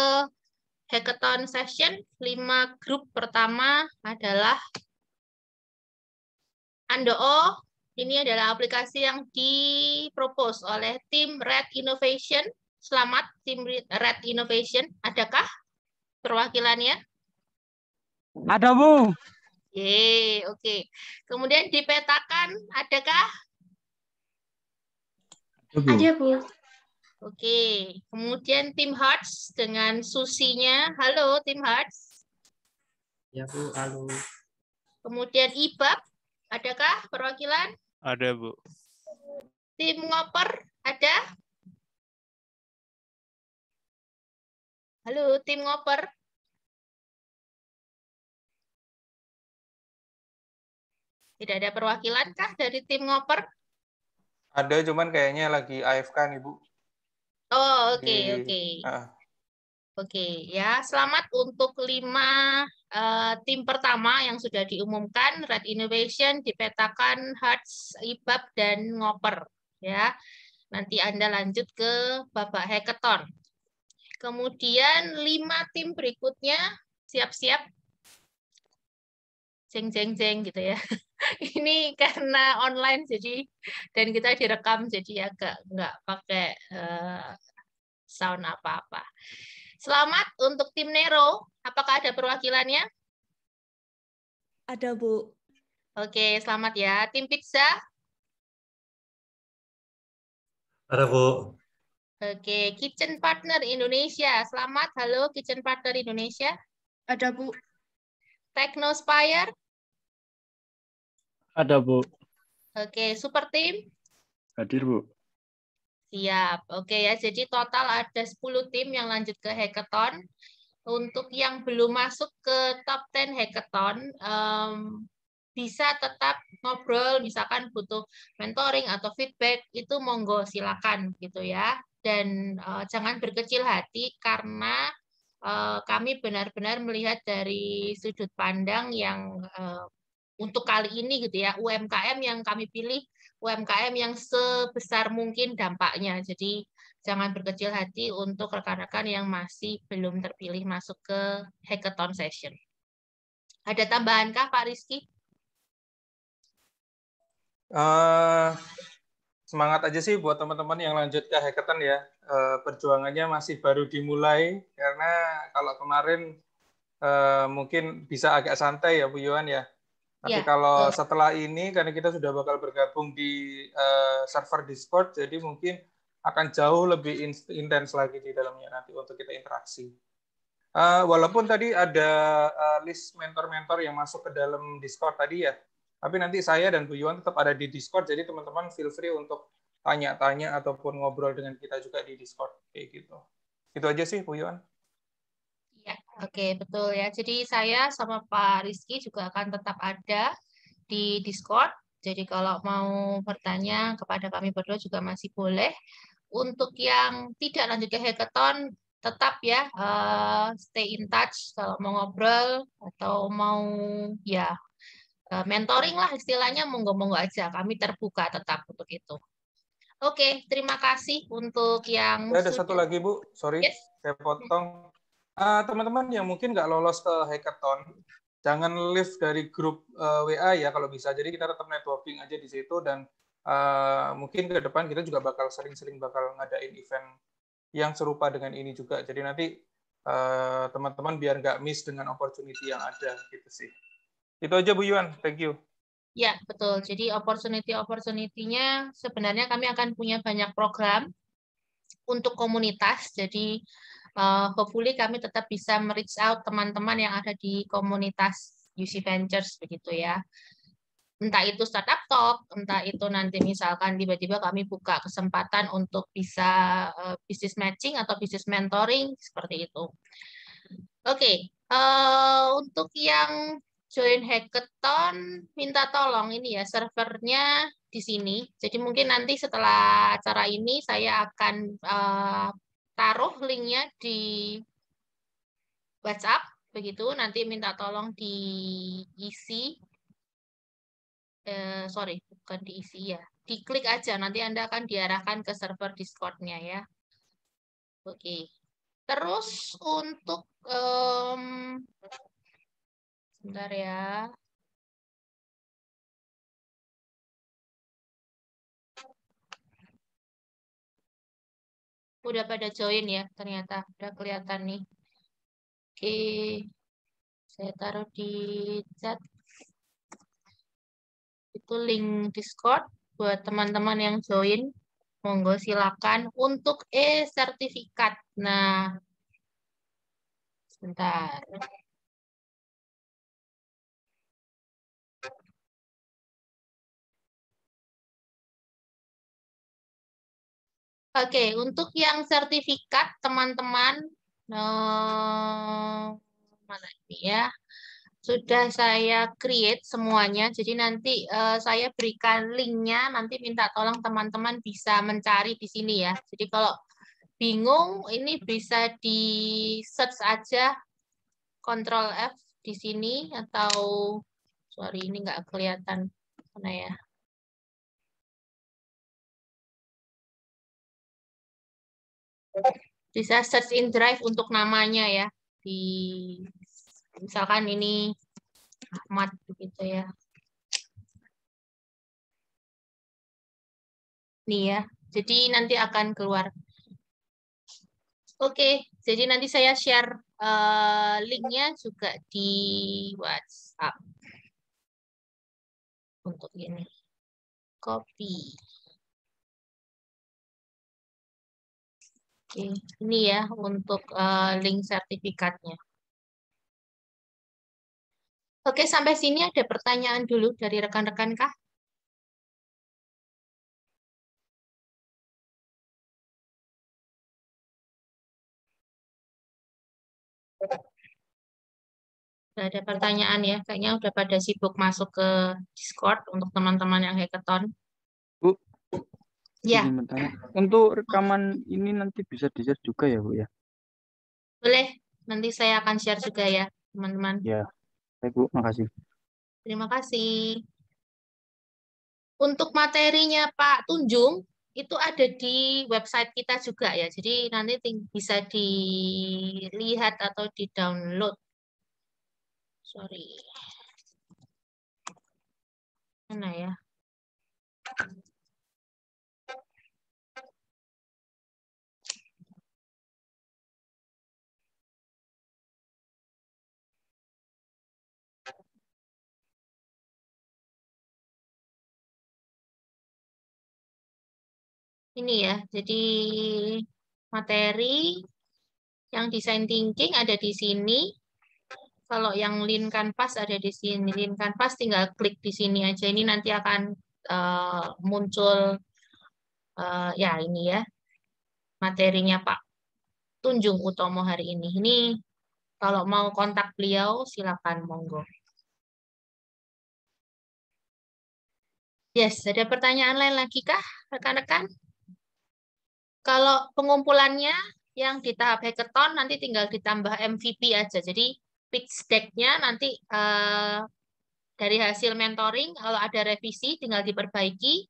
hackathon session, 5 grup pertama adalah Andoo. Ini adalah aplikasi yang dipropose oleh tim Red Innovation. Selamat tim Red Innovation. Adakah perwakilannya? Ada, Bu. Oke. Kemudian dipetakan, adakah? Ada, Bu. Oke. Kemudian tim Hearts dengan Susinya. Halo, tim Hearts. Ya, Bu. Halo. Kemudian IBAB, adakah perwakilan? Ada, Bu. Tim Ngoper, ada? Halo, tim Ngoper. Tidak ada perwakilan kah dari tim Ngoper? Ada, cuman kayaknya lagi AFK nih, Bu. Oh, oke. Oke, ya. Selamat untuk 5 tim pertama yang sudah diumumkan, Red Innovation, dipetakan, Hearts, IBAB, dan Ngoper. Ya, nanti Anda lanjut ke babak hackathon. Kemudian 5 tim berikutnya siap-siap. Jeng-jeng-jeng gitu ya. Ini karena online jadi dan kita direkam jadi agak nggak pakai sound apa-apa. Selamat untuk tim Nero. Apakah ada perwakilannya? Ada, Bu. Oke, selamat ya. Tim Pizza? Ada, Bu. Oke, Kitchen Partner Indonesia. Selamat. Halo, Kitchen Partner Indonesia. Ada, Bu. Technospire? Ada, Bu. Oke, Super Team? Hadir, Bu. Siap. Oke ya, jadi total ada 10 tim yang lanjut ke hackathon. Untuk yang belum masuk ke top 10 hackathon, bisa tetap ngobrol, misalkan butuh mentoring atau feedback, itu monggo silakan gitu ya. Dan jangan berkecil hati karena kami benar-benar melihat dari sudut pandang yang untuk kali ini gitu ya, UMKM yang kami pilih, UMKM yang sebesar mungkin dampaknya. Jadi jangan berkecil hati untuk rekan-rekan yang masih belum terpilih masuk ke hackathon session. Ada tambahankah Pak Rizky? Semangat aja sih buat teman-teman yang lanjut ke hackathon ya. Perjuangannya masih baru dimulai, karena kalau kemarin mungkin bisa agak santai ya Bu Yohan ya. Tapi kalau setelah ini, karena kita sudah bakal bergabung di server Discord, jadi mungkin akan jauh lebih intens lagi di dalamnya nanti untuk kita interaksi. Walaupun tadi ada list mentor-mentor yang masuk ke dalam Discord tadi ya, tapi nanti saya dan Bu Yuan tetap ada di Discord, jadi teman-teman feel free untuk tanya-tanya ataupun ngobrol dengan kita juga di Discord, kayak gitu. Itu aja sih Bu Yuan. Ya, oke, betul ya. Jadi saya sama Pak Rizky juga akan tetap ada di Discord. Jadi kalau mau bertanya kepada kami berdua juga masih boleh. Untuk yang tidak lanjut ke hackathon, tetap ya stay in touch kalau mau ngobrol atau mau ya mentoring lah istilahnya, monggo-monggo aja. Kami terbuka tetap untuk itu. Oke, terima kasih untuk yang ada satu lagi Bu, sorry, saya potong. Teman-teman yang mungkin nggak lolos ke hackathon, jangan leave dari grup WA ya kalau bisa. Jadi kita tetap networking aja di situ, dan mungkin ke depan kita juga bakal sering-sering bakal ngadain event yang serupa dengan ini juga. Jadi nanti teman-teman biar nggak miss dengan opportunity yang ada gitu sih. Itu aja Bu Yuan, thank you. Ya, betul. Jadi opportunity-nya sebenarnya kami akan punya banyak program untuk komunitas. Jadi hopefully kami tetap bisa reach out teman-teman yang ada di komunitas UC Ventures begitu ya. Entah itu startup talk, entah itu nanti misalkan tiba-tiba kami buka kesempatan untuk bisa business matching atau business mentoring seperti itu. Oke, untuk yang join hackathon minta tolong ini ya servernya di sini. Jadi mungkin nanti setelah acara ini saya akan taruh linknya di WhatsApp begitu. Nanti minta tolong diisi. Sorry, bukan diisi ya. Diklik aja, nanti Anda akan diarahkan ke server Discord-nya ya. Oke. Terus untuk sebentar ya. Udah pada join ya, ternyata. Udah kelihatan nih. Oke. Saya taruh di chat. Itu link Discord buat teman-teman yang join. Monggo silakan untuk sertifikat. Nah, sebentar. Oke, untuk yang sertifikat teman-teman, mana ini ya, sudah saya create semuanya. Jadi nanti saya berikan linknya, nanti minta tolong teman-teman bisa mencari di sini ya. Jadi kalau bingung, ini bisa di search aja, Ctrl F di sini, atau, sorry ini nggak kelihatan, mana ya. Bisa search in Drive untuk namanya ya. Di misalkan ini Ahmad begitu ya. Nih ya. Jadi nanti akan keluar. Oke, jadi nanti saya share linknya juga di WhatsApp. Untuk ini. Copy. Oke, ini ya untuk link sertifikatnya. Oke, sampai sini ada pertanyaan dulu dari rekan-rekan kah? Nggak ada pertanyaan ya, kayaknya udah pada sibuk masuk ke Discord untuk teman-teman yang hackathon. Bu, ya. Izin bertanya. Untuk rekaman ini nanti bisa di-share juga ya Bu ya? Boleh, Nanti saya akan share juga ya, teman-teman. Ya, baik Bu, makasih. Terima kasih. Untuk materinya Pak Tunjung, itu ada di website kita juga ya. Jadi nanti bisa dilihat atau di-download. Sorry. Mana ya? Ini ya, jadi materi yang desain thinking ada di sini. Kalau yang Lean Canvas ada di sini. Lean Canvas tinggal klik di sini aja. Ini nanti akan muncul ya ini ya materinya Pak Tunjung Utomo hari ini. Ini kalau mau kontak beliau silakan monggo. Yes, ada pertanyaan lain lagi kah rekan-rekan? Kalau pengumpulannya yang di tahap hackathon nanti tinggal ditambah MVP aja. Jadi pitch deck-nya nanti dari hasil mentoring kalau ada revisi tinggal diperbaiki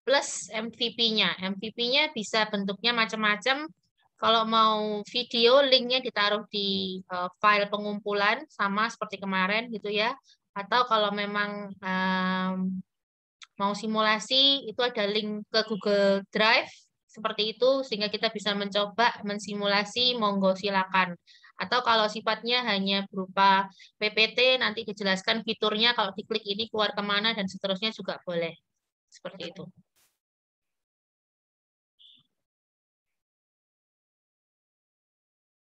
plus MVP-nya. MVP-nya bisa bentuknya macam-macam. Kalau mau video, linknya ditaruh di file pengumpulan sama seperti kemarin gitu ya. Atau kalau memang mau simulasi itu ada link ke Google Drive seperti itu sehingga kita bisa mencoba mensimulasi, monggo silakan. Atau kalau sifatnya hanya berupa PPT nanti dijelaskan fiturnya kalau diklik ini keluar kemana dan seterusnya juga boleh. Seperti itu.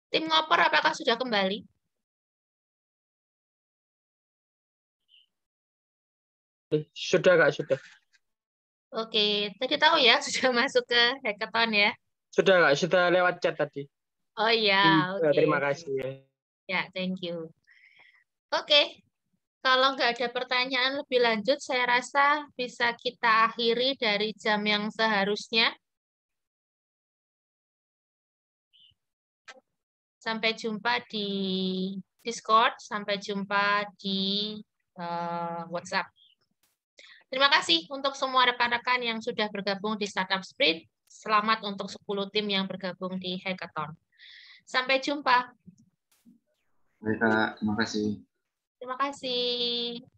Tim ngoper apakah sudah kembali? Sudah Kak, sudah. Oke, tadi tahu ya sudah masuk ke hackathon ya. Sudah Kak, sudah lewat chat tadi. Oh iya, oke. Terima kasih ya. Ya, thank you. Oke, kalau nggak ada pertanyaan lebih lanjut, saya rasa bisa kita akhiri dari jam yang seharusnya. Sampai jumpa di Discord, sampai jumpa di WhatsApp. Terima kasih untuk semua rekan-rekan yang sudah bergabung di Startup Sprint. Selamat untuk 10 tim yang bergabung di Hackathon. Sampai jumpa. Baik, Kak. Terima kasih. Terima kasih.